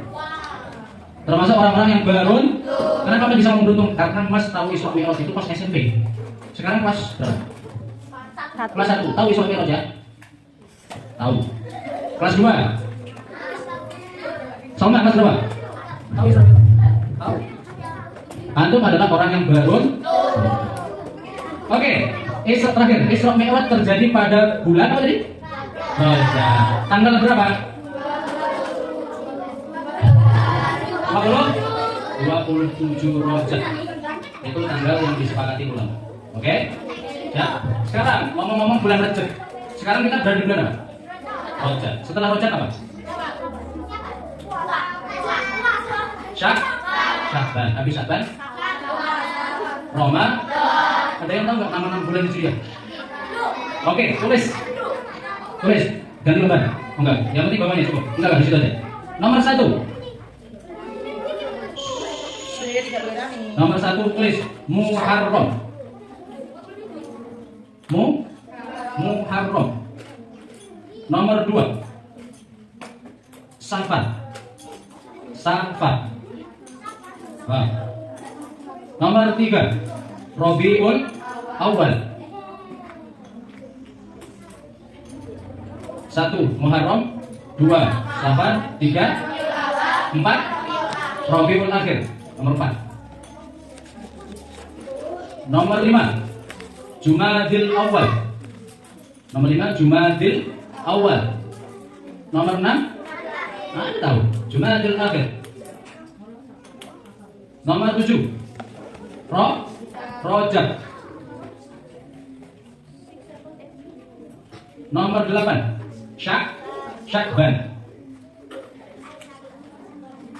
Termasuk orang-orang yang beruntung. Kenapa kamu bisa beruntung? Karena mas tahu Isra Mi'raj itu pas SMP. Sekarang kelas berapa? Kelas 1. Tahu Isra Mi'raj ya? Tahu. Kelas 2. Sama kelas berapa? Tahu Isra Mi'raj? Tahu. Antum adalah orang yang beruntung. Oke, terakhir Isra Mi'raj terjadi pada bulan apa tadi? Rajab. Tanggal berapa? 27 Rajab. Itu tanggal yang disepakati ulama. Oke? Ya. Sekarang ngomong-ngomong bulan Rajab. Sekarang kita berada di bulan apa? Rajab. Setelah Rajab apa? Sya'ban. Habis Sya'ban? Roma. Ada yang tahu nggak nama-nama bulan Hijriah? Oke, tulis. Ganti lembar. Oh, enggak. Yang penting bawahnya cukup. Enggak, di situ aja. Nomor 1. Nomor 1 tulis Muharram. Muharram. Nomor 2 Safar. Nah. Nomor 3 Rabiul Awal. 1 Muharram, 2 Safar, 3 4 Rabiul Akhir. Nomor 4. Nomor 5 Jumadil Awal. Nomor 5 Jumadil Awal. Nomor 6 tahu Jumadil Akhir. Nomor 7 Rajab. Nomor 8 Sya'ban.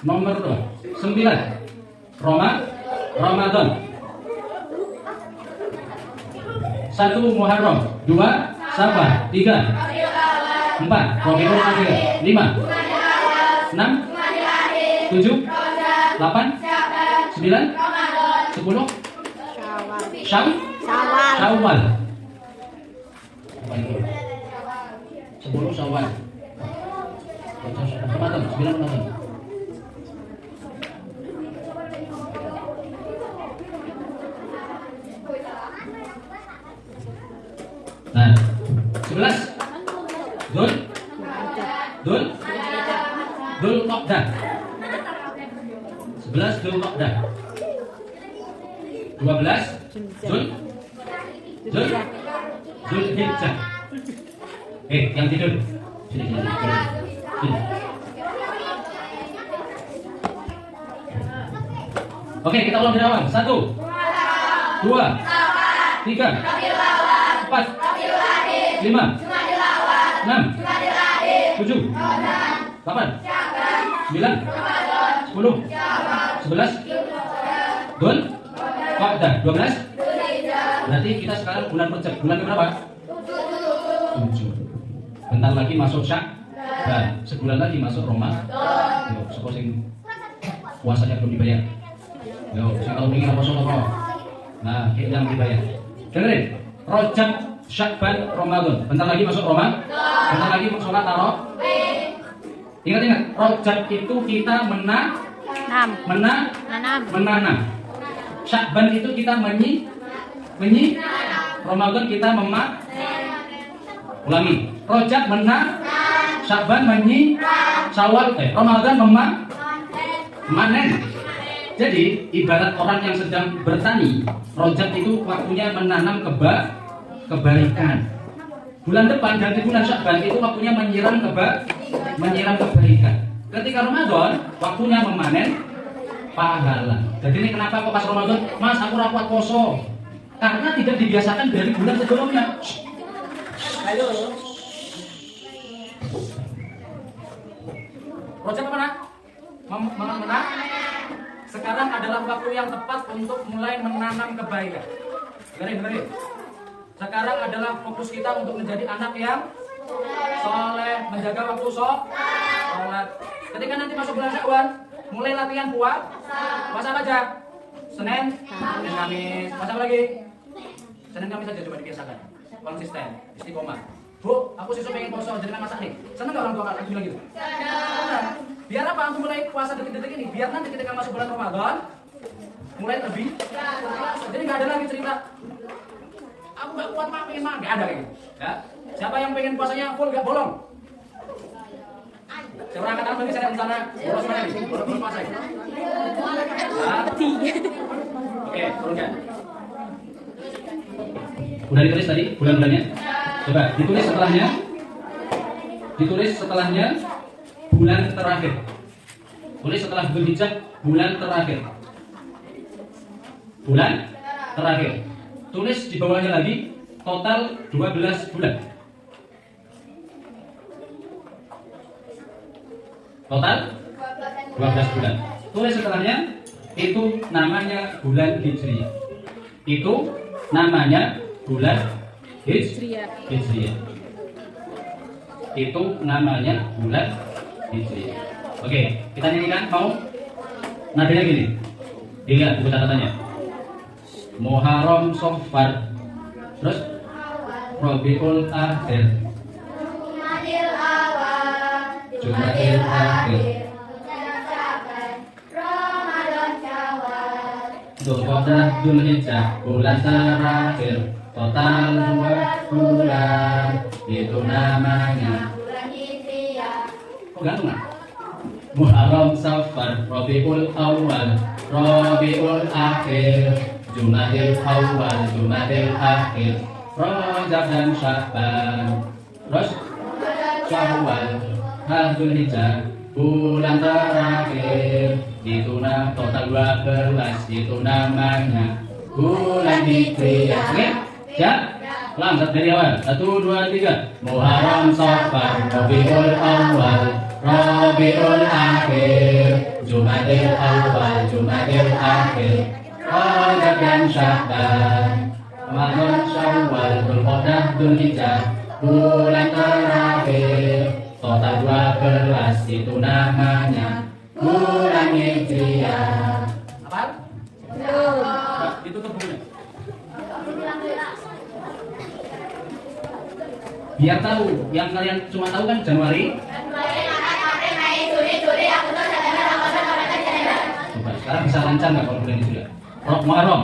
Nomor 9 Ramadan. 1 Muharram, 2 Safar, 3 4 Rabiul Akhir, 5 6 7 8 9 10 Syawal. 10 Syawal. Ramadan, 9 Ramadan. Nah, 11 Dzulqa'dah. 11 Dzulqa'dah. 12 Dzulhijjah. Yang tidur. Sini. Oke, kita ulang dari awal. 1 2 3 4 5 6 7 8 9 10 11 Dzulqa'dah. 12 berarti kita sekarang bulan Rajab. Bulan berapa? 7. Bentar lagi masuk Sya'ban. Sebulan lagi masuk Ramadan. Yo, sapa sing puasanya belum dibayar. Yo, sing kalau pengen apa apa. Nah, yang dibayar. Dengerin. Rajab, Sya'ban, Ramadan. Bentar lagi masuk Ramadan. Bentar lagi mau sholat tarawih. Ingat. Rajab itu kita menanam. Sya'ban itu kita menyi. Ramadan kita ulangi. Rajab menanam, Sya'ban menyi, Ramadan memanen. Jadi ibarat orang yang sedang bertani, Rajab itu waktunya menanam kebaikan. Bulan depan ganti bulan Sya'ban itu waktunya menyiram kebaikan. Ketika Ramadan waktunya memanen pahala. Jadi ini kenapa kok pas Ramadan, Mas aku rapat poso? Karena tidak dibiasakan dari bulan sebelumnya. Ayo. Rajab apa? Menanam. Sekarang adalah waktu yang tepat untuk mulai menanam kebaikan. Dengerin. Sekarang adalah fokus kita untuk menjadi anak yang soleh, menjaga waktu sholat. Ketika nanti masuk bulan Syawal, mulai latihan puasa apa aja? Senin, Kamis. Puasa apa lagi? Senin, Kamis saja coba dibiasakan. Konsisten, istiqomah. Bu, aku sih pengen puasa jadi masak nih. Seneng nggak orang tua lagi bilang gitu? Biar apa? Untuk mulai puasa detik-detik ini, biar nanti ketika masuk bulan Ramadan mulai lebih. Jadi nggak ada lagi cerita aku nggak kuat mak, pengen mak, nggak ada kayak gitu. Ya. Siapa yang pengen puasanya full nggak bolong? Siapa angkat tangan bagi saya di sana? Bolos mana nih? Belum puasa ya? Oke, turunkan. Udah ditulis tadi bulan-bulannya? Coba ditulis setelahnya bulan terakhir. Tulis setelah Dzulhijjah bulan terakhir. Tulis di bawahnya lagi total 12 bulan. Total 12 bulan. Tulis setelahnya, itu namanya bulan Hijriah. Itu namanya bulan Hijriah. Itu namanya bulan Hijriah. Oke, kita nyanyikan, mau? Nadanya gini. Dilihat buku catatannya. Muharram, Safar, terus Rabiul Akhir, Jumadil Akhir, Dzulqa'dah, Dzulhijjah, bulan terakhir. Total 2 bulan, itu namanya bulan Hijriah. Oh, gantungan. Muharram, Safar, Rabiul Awal, Rabiul Akhir, Jumadil Awal, Jumadil Akhir, Rajab dan Sya'ban, terus Syawal, Dzulhijjah, bulan terakhir. Itu total 12, itu namanya bulan Hijriah. Oke? Ya? Langsung dari awal. 1, 2, 3. Muharram, Safar, Rabiul Awal, Rabiul Akhir, Jumadil Awal, Jumadil Akhir, Rajab dan Sya'ban, Ramadan, Syawal, Dzulqa'dah, Dzulhijjah, bulan terakhir. Total 12, itu namanya bulan Hijriah. Apa? Ditutup bukunya. Biar tahu, yang kalian cuma tahu kan Januari. Coba sekarang bisa lancar nggak kalau bulan itu ya? Muharram.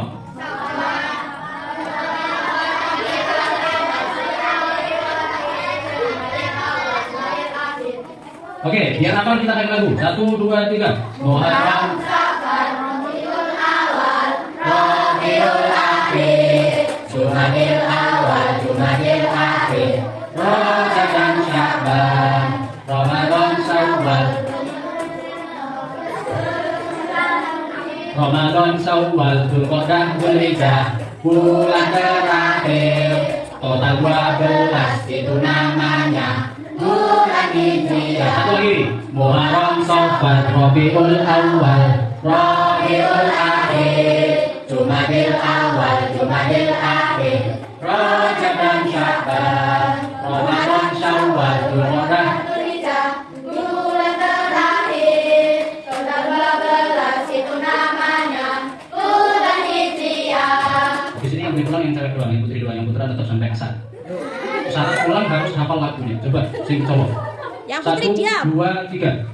Oke, biar apa kita pakai lagu? 1, 2, 3. Muharram, Rabiul Awal, Rabiul Akhir, Jumadil Awal, Jumadil Akhir, Rajab dan Sya'ban, Ramadan, Syawal, Ramadan, Syawal, Dzulqa'dah, Dzulhijjah, bulan terakhir. Total 12, itu namanya bulan Hijriah. Satu lagi. Muharram, Safar, Rabiul Awal, Rabiul Akhir, Jumadil Awal, Jumadil Akhir, Rajab dan Sya'ban, Ramadan, Syawal, Dzulqa'dah, Dzulhijjah, bulan terakhir. Total 12, itu namanya bulan Hijriah. Di sini yang pulang yang cewek doang, yang putri doang, yang putra tetap sampai asar. Saat pulang harus hafal lagunya. Coba sing cowok. Yang putri 1, diam. 2, 3.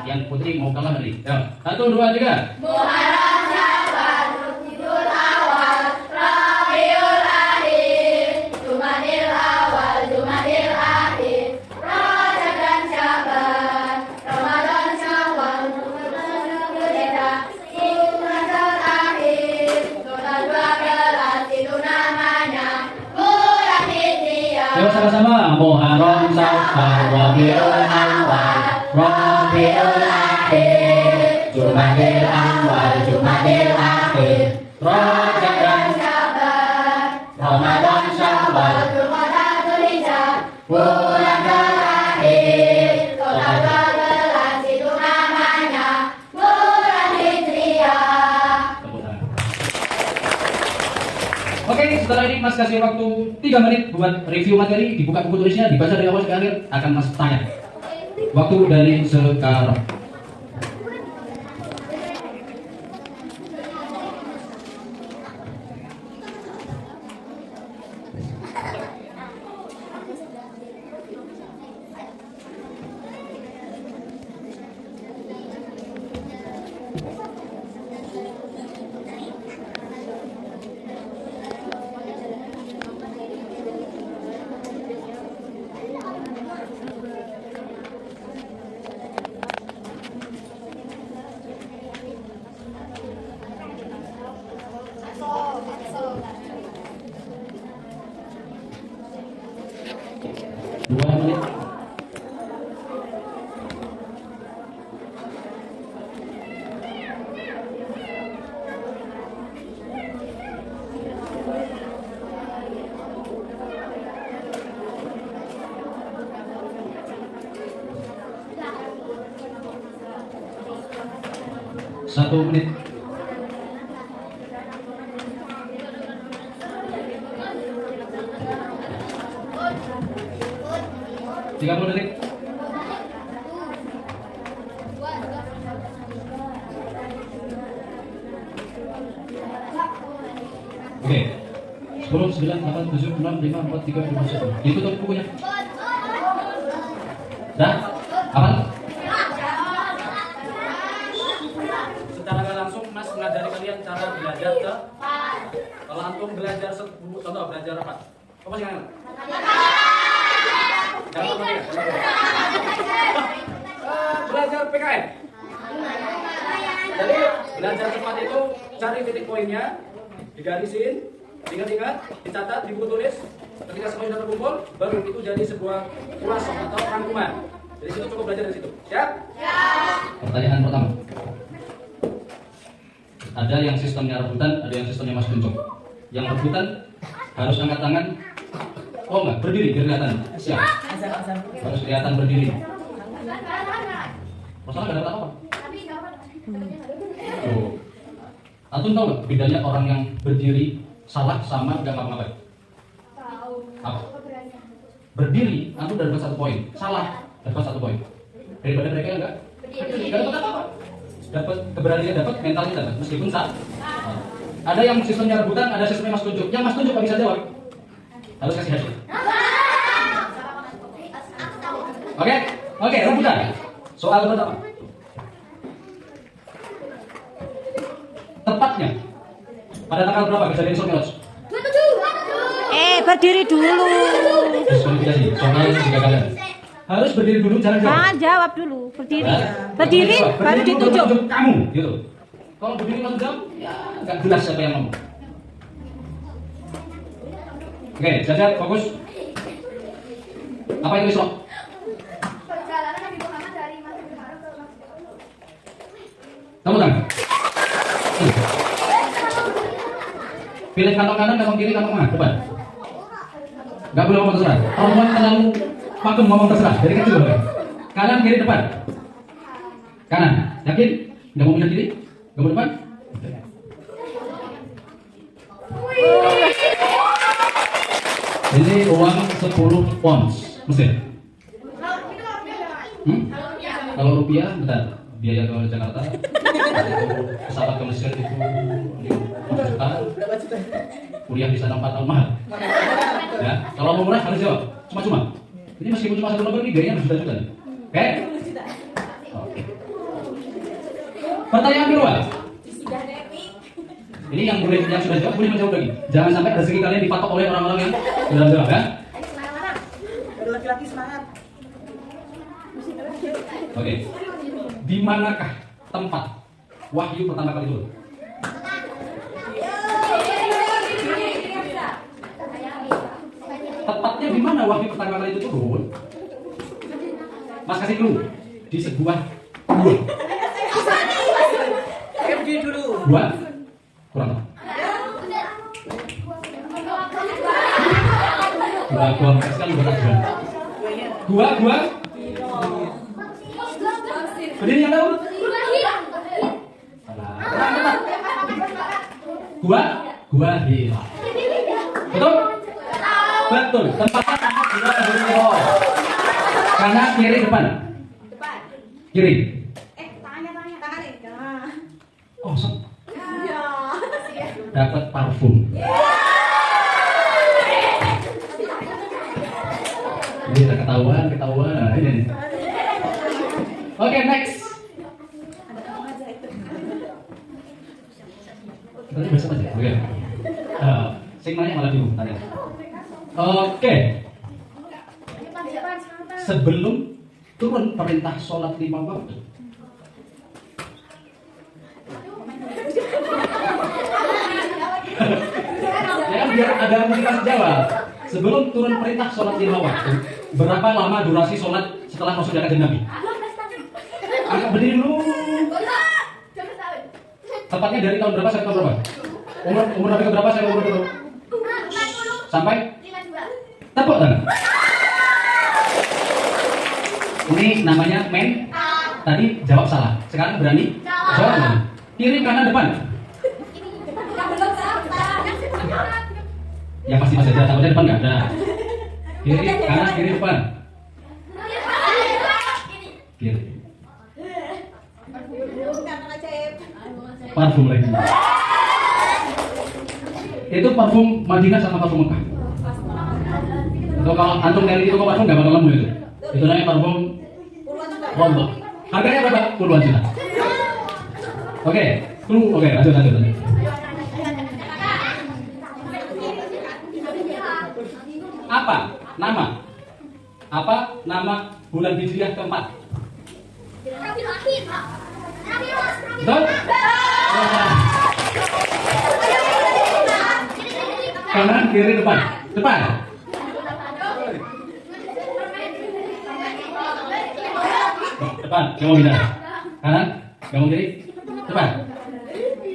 Yang putri mau kalah nanti. Ya. 1, 2, 3. Muharram, Syawal, Rabiul Awal, Rabiul Akhir, Jumadil Awal, Jumadil Akhir, Rajab dan Sya'ban, Ramadan, Syawal, Dzulhijjah, bulan terakhir. Total 12, itu namanya bulan Hijriah. Ayo sama-sama. Muharram, Safar, Rabiul Awal, Rabiul Akhir, Jumadil Awal, Jumadil Akhir, Rajab dan Sya'ban, Ramadan, Syawal, Dzulqa'dah, Dzulhijjah, bulan terakhir. total 12, itu namanya bulan Hijriah. Tepuk tangan. Oke, setelah ini Mas kasih waktu 3 menit buat review materi, dibuka buku tulisnya, dibaca dari awal sampai akhir, akan Mas tanya. Waktu dari sekarang. 1 menit. Tiga puluh detik. Oke. 10, 9, 8, 7, 6, 5, 4, 3, 2, 1. Ditutup bukunya. Dah? Apa? Secara nggak langsung Mas mengajari kalian cara belajar ke. Kalau antum belajar contoh belajar apa? Apa sih kalian? Belajar PKN. Jadi belajar cepat itu cari titik poinnya, digarisin, ingat-ingat, dicatat di buku tulis. Ketika semuanya sudah terkumpul, baru itu jadi sebuah ulasan atau rangkuman. Jadi situ cukup belajar dari situ. Siap? Pertanyaan pertama. Ada yang sistemnya rebutan, ada yang sistemnya mas kunjung. Yang rebutan harus angkat tangan. Oh enggak, berdiri biar kelihatan. Siap. Harus kelihatan berdiri. Masalah nggak dapat apa-apa. Oh. Antum tahu nggak bedanya orang yang berdiri salah sama nggak ngapa-ngapain? Apa? Berdiri, antum dapat 1 poin. Salah, dapat 1 poin. Daripada mereka yang nggak dapat apa-apa. Dapat keberanian, dapat mentalnya dapat, meskipun salah. Ada yang sistemnya rebutan, ada sistemnya mas tunjuk. Yang mas tunjuk nggak bisa jawab, harus kasih hadiah. Oke, rebutan. Soal pertama. Tepatnya pada tanggal berapa kejadian Sokmelot? Berdiri dulu. Diskualifikasi. Soalnya juga kalian harus berdiri dulu, jangan jawab. Jangan jawab dulu. Berdiri. Berdiri baru ditunjuk. Kamu, gitu. Kalau berdiri langsung jawab, ya nggak jelas siapa yang ngomong. Oke, Jajar fokus. Apa itu Isra? Perjalanan Nabi Muhammad dari Masjidil Haram ke Masjidil Aqsa. Kamu tangan. Pilih kantong kanan, kantong kiri, kantong mana? Depan. Gak boleh ngomong terserah. Perempuan terlalu maklum ngomong terserah. Dari kecil boleh. Kanan, kiri, depan. Kanan. Yakin? Gak mau pindah kiri? Gak mau depan? Ini uang 10 pounds Mesir. Kalau rupiah, bentar. Biaya ke Jakarta, pesawat ke Mesir itu 5 juta. Kuliah di sana 4 tahun mahal. Ya, kalau mau murah harus jawab cuma-cuma. Ini meskipun cuma 1 lembar ini biayanya berjuta-juta nih. Oke? Oke. Pertanyaan kedua. Ini yang sudah jawab boleh menjawab lagi. Jangan sampai rezeki kalian dipatok oleh orang-orang yang sudah jawab ya. Laki-laki semangat. Oke. Di manakah tempat wahyu pertama kali turun? Tepatnya di mana wahyu pertama kali itu turun? Mas kasih clue. Di sebuah gua. Berdiri dulu. Gua? Kurang. Gua sekali berat. Gua. Berdiri yang tahu? Gua Hira. Betul? Betul. Tempatnya sangat Gua Hira. Kanan, kiri, depan. Kiri. Tangannya. Kosong. Dapat parfum. Ini udah ketahuan. Ini. Oke, next. Tadi besok aja. Oke. Sing nanya malah bingung tanya. Oke. Sebelum turun perintah sholat 5 waktu, ya biar ada motivasi jawab. Sebelum turun perintah sholat 5 waktu, berapa lama durasi sholat setelah Rasul dan Nabi? Angkat berdiri dulu. Tepatnya dari tahun berapa sampai tahun berapa? Umur Nabi berapa sampai umur berapa? Sampai? Tepuk tangan. Ini namanya men. Tadi jawab salah. Sekarang berani jawab lagi. Kiri, kanan, depan. Ya pasti masih ada, takutnya depan nggak ada. Kiri, kanan, kiri, depan. Kiri. Parfum lagi. Itu parfum Madinah sama parfum Mekah. Atau kalau antum dari itu parfum nggak bakal nemu itu. Itu namanya parfum Rombok. Harganya berapa? Puluhan juta. Oke, lanjut. Apa nama bulan Hijriah keempat? Betul? Kanan, kiri, depan. Depan. Depan, gak mau pindah. Kanan, gak mau kiri. Depan.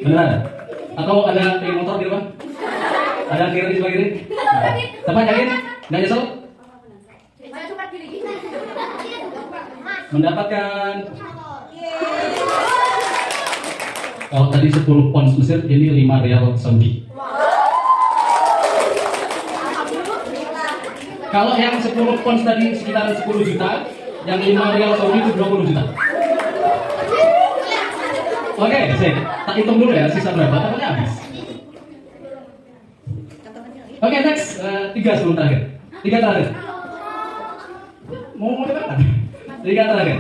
Beneran? Atau ada yang motor di depan? Ada kiri di sebelah kiri? Depan, yakin? Gak nyesel? Mendapatkan kalau tadi 10 pounds Mesir, ini 5 rial Saudi. Kalau yang 10 pounds tadi sekitar 10 juta, yang 5 rial Saudi itu 20 juta. Oke, tak hitung dulu ya, sisa berapa, takutnya habis. Oke, next, 3 sebelum terakhir. 3 terakhir. Mau cepetan? 3 terakhir.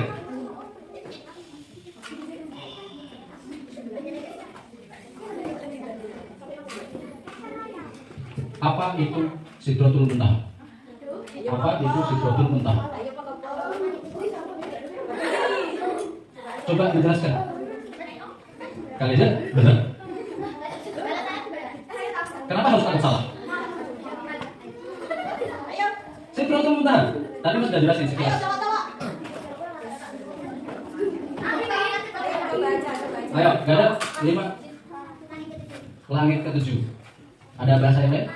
Apa itu Sidratul Muntaha? Apa itu Sidratul Muntaha? Coba dijelaskan. Kali aja, benar. Kenapa harus takut salah? Sidratul Muntaha. Tadi Mas sudah jelasin sekilas. Ayo, gak ada 5. Langit ke-7. Ada bahasa yang lain?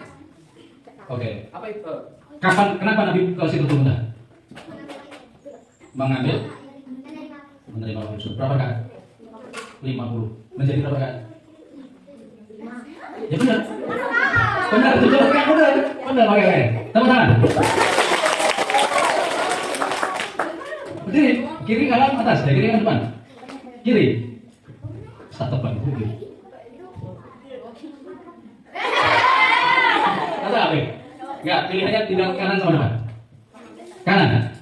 Oke. Apa itu? Kenapa Nabi ke Sidratul Muntaha? Mengambil, menerima unsur. Berapa kan? 50. Menjadi berapa kan? Ya benar. Benar, itu kan benar. Benar, oke. Tepuk tangan. Berdiri, kiri kanan atas, dari kiri kanan depan. Kiri. Satu depan, kiri. Ada apa? Enggak, pilihannya tidak kanan sama depan. Kanan.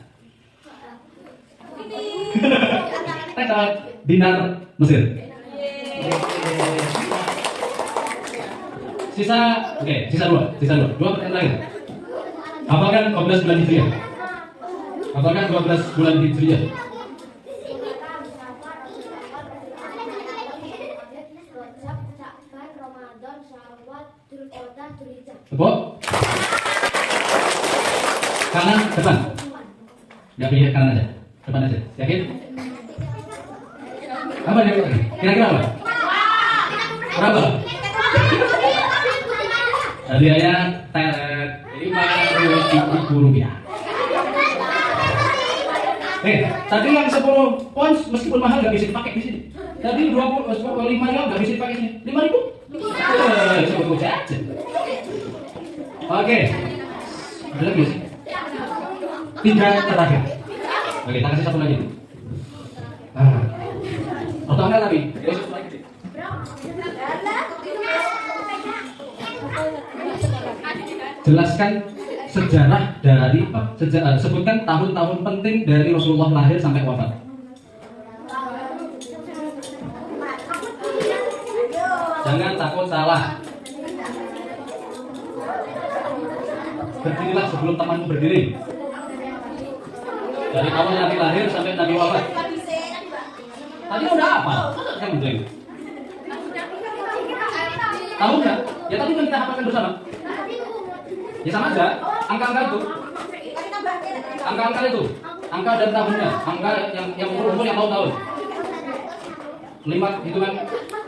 Kita dinar Mesir. Sisa 2. 2 pertanyaan lagi. Apakah 12 bulan Hijriah? Apakah 12 bulan Hijriah? Tepuk. Kanan, depan. Gak pilih kanan aja, depan aja. Yakin? Apa dia? Kira-kira apa? Berapa? Hadiahnya Rp50.000. Tadi yang 10 pounds meskipun mahal nggak bisa dipakai di sini. Tadi 25 rial nggak bisa dipakai di sini. 5.000? Coba aja. Oke. Ada lagi sih? 3 terakhir. Oke, kita kasih satu lagi. Atau enggak tapi? Jelaskan sejarah dari sebutkan tahun-tahun penting dari Rasulullah lahir sampai wafat. Jangan takut salah. Berdirilah sebelum temanmu berdiri. Dari awal Nabi lahir sampai Nabi wafat. Tadi udah apa? Yang penting. Tahu nggak? Ya tadi kan kita hafalkan bersama. Ya sama aja. Angka-angka itu. Angka-angka itu. Angka dan tahunnya. Angka yang umur yang tahun. 5 hitungan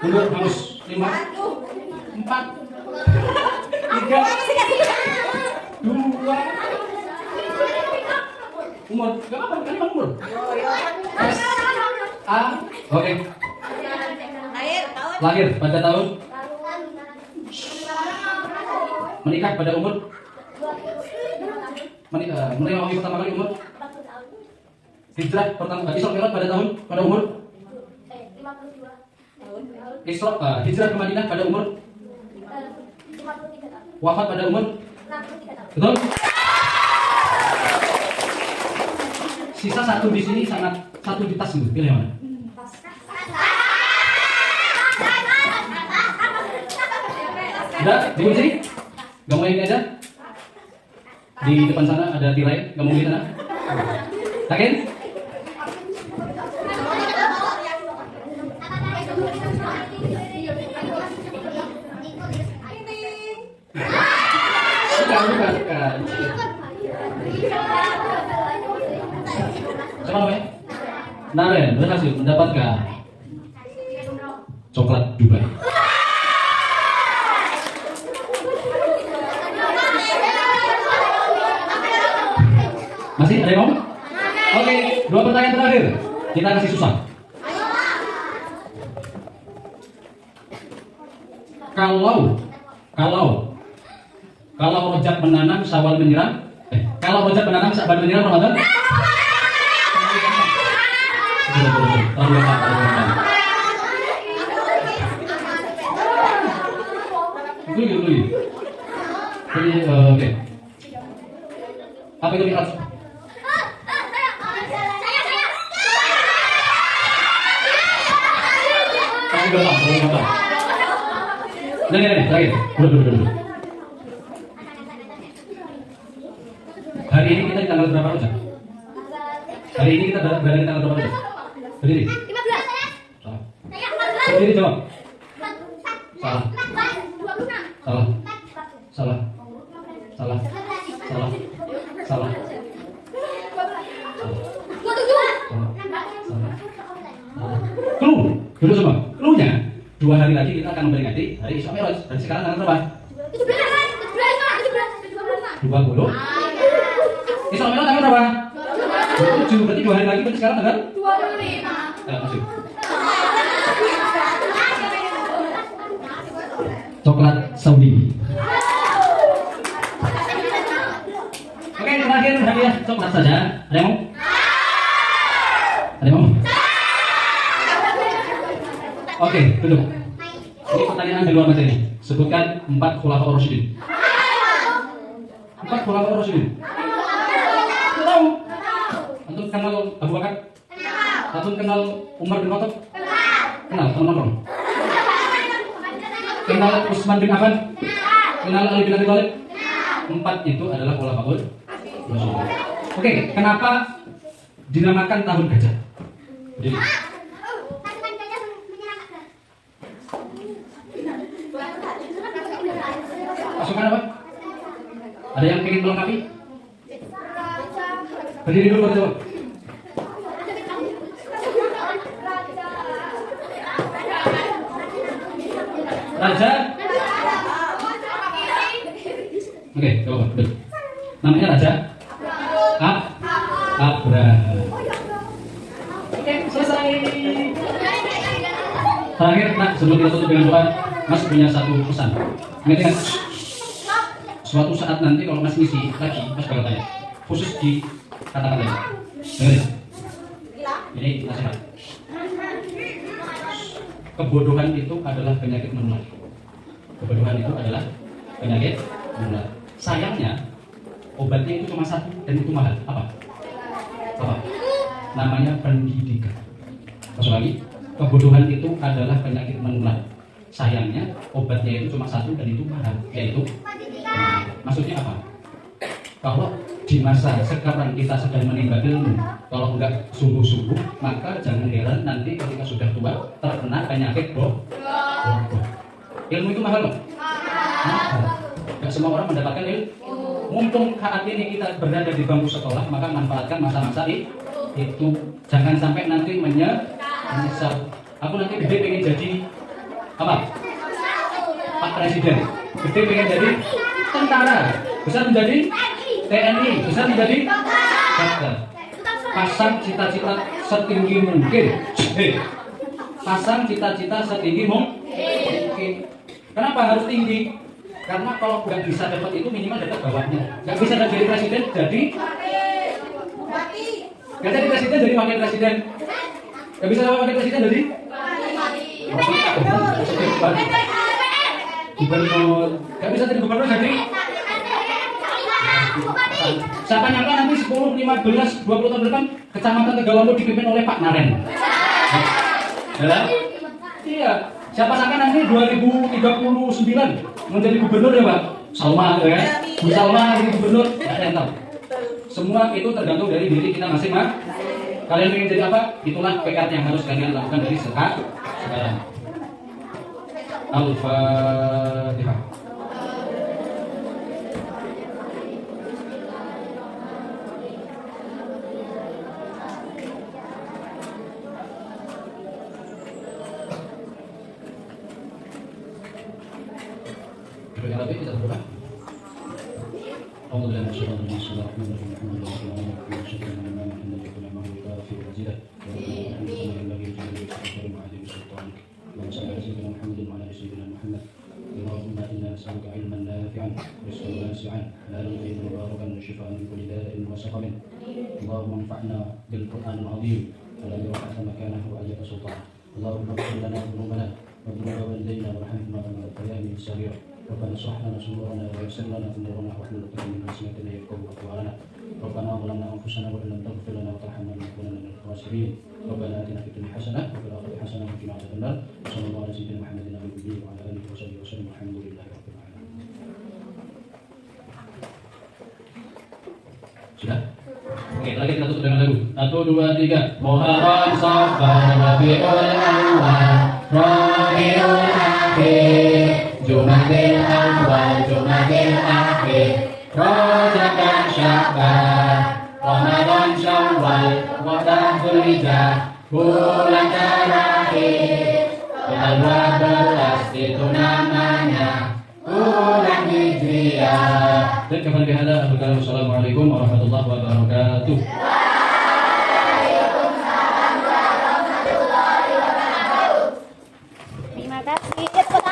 mundur harus 5 4 3 2 umur. Gak apa-apa, kan umur. S A. Oke. Lahir pada tahun. Menikah pada umur. Menerima wahyu pertama kali umur. Hijrah pertama Isra Mi'raj pada umur. Hijrah ke Madinah pada umur. Wafat pada umur. Betul? Sisa satu di sini sangat satu di tas itu. Pilih yang mana? Udah, dikunci? Gak mau ini aja? Di depan sana ada tirai, gak mau di sana? Yakin? Bukan. Siapa namanya? Naren berhasil mendapatkan coklat Dubai. Masih ada yang mau? Oke, 2 pertanyaan terakhir. Kita kasih susah. Kalau Rojak menanam, Syawal menyiram. Kalau Rojak menanam, Syawal menyiram, Ramadan. Oke. Apa itu mi'raj? Gampang. Nih, terakhir. Dulu. Hari ini kita di tanggal berapa Rojak? Hari ini kita berada di tanggal berapa Rojak? Berdiri. 15. Salah. Berdiri jawab. Salah. Clue. Dulu semua. Clue-nya 2 hari lagi kita akan memperingati hari Isra Mi'raj. Dan sekarang tanggal berapa? 20. Isra Mi'raj tanggal berapa? 27. Berarti 2 hari lagi. Berarti sekarang tanggal 25. Masuk. Coklat Saudi. Oke, terakhir hadiah coklat saja. Ada yang mau? Ada yang mau? Oke, duduk. Ini pertanyaan di luar materi. Sebutkan 4 khulafaur rasyidin. 4 khulafaur rasyidin. Tahu? Antum kenal Abu Bakar? Antum kenal Umar bin Khattab? Kenal, teman-teman. Kenal Utsman bin Affan? Kenal Ali bin Abi Thalib? 4 itu adalah khulafaur rasyidin. Oke, kenapa dinamakan tahun gajah? Jadi pasukan apa? Ada yang ingin melengkapi? Berdiri dulu, coba. Raja. Oke, coba. Namanya Raja Abraham. Oke, selesai. Terakhir, nak, sebelum kita tutup dengan doa, Mas punya satu pesan. Ingat, suatu saat nanti kalau Mas ngisi lagi, Mas bakal tanya. Khusus di kata-kata ini. Dengerin. Ini nasihat. Kebodohan itu adalah penyakit menular. Kebodohan itu adalah penyakit menular. Sayangnya, obatnya itu cuma 1 dan itu mahal. Apa? Namanya pendidikan. Masuk lagi. Kebodohan itu adalah penyakit menular. Sayangnya obatnya itu cuma 1 dan itu mahal, yaitu maksudnya apa? Kalau di masa sekarang kita sedang menimba ilmu, kalau enggak sungguh-sungguh, maka jangan heran nanti ketika sudah tua terkena penyakit bodoh. Ilmu itu mahal loh. Mahal. Gak semua orang mendapatkan ilmu. Mumpung saat ini kita berada di bangku sekolah, maka manfaatkan masa-masa itu. Jangan sampai nanti menyesal. Aku nanti gede pengen jadi apa? Pak Presiden. Gede pengen jadi tentara. Besar menjadi TNI. Besar menjadi dokter. Pasang cita-cita setinggi mungkin. Pasang cita-cita setinggi mungkin. Kenapa harus tinggi? Karena kalau nggak bisa dapat itu minimal dapat bawahnya. Nggak bisa jadi presiden, jadi nggak jadi presiden jadi wakil presiden. Nggak bisa dapat wakil presiden jadi gubernur. Nggak bisa jadi gubernur jadi siapa nyangka nanti 10, 15, 20 tahun depan kecamatan Tegawalu dipimpin oleh Pak Naren. Ya? Iya. Siapa sangka nanti 2039 menjadi gubernur ya Pak? Salma ya kan? Bu Salma jadi gubernur, nggak ada yang tahu. Semua itu tergantung dari diri kita masing-masing. Kalian ingin jadi apa? Itulah PR yang harus kalian lakukan dari sekarang. Al-Fatihah. Tapi kita berdoa. Alhamdulillah wassalatu wassalamu ala ربنا اشرح لنا صدورنا ويسر لنا امورنا واحلل عقدة من لساننا يفقهوا اقوالنا ربنا ظلمنا انفسنا وان لم تغفر لنا وترحمنا لنكونن من الخاسرين ربنا اتنا في الدنيا حسنه وفي الاخره حسنه وقنا عذاب النار وصلى الله على سيدنا محمد النبي وعلى اله وصحبه وسلم والحمد لله رب العالمين. Sudah? Oke, lagi kita tutup dengan lagu. 1, 2, 3. Muharram, Safar, Rabiul Awwal, Rabiul Akhir, Jumadil Awal, Jumadil Akhir, Rajab dan Sya'ban, Ramadan, Syawal, Dzulhijjah, bulan terakhir, tanggal 12 itu namanya bulan Hijriah. Dan kembali ke hada, Assalamualaikum warahmatullahi wabarakatuh. Terima kasih.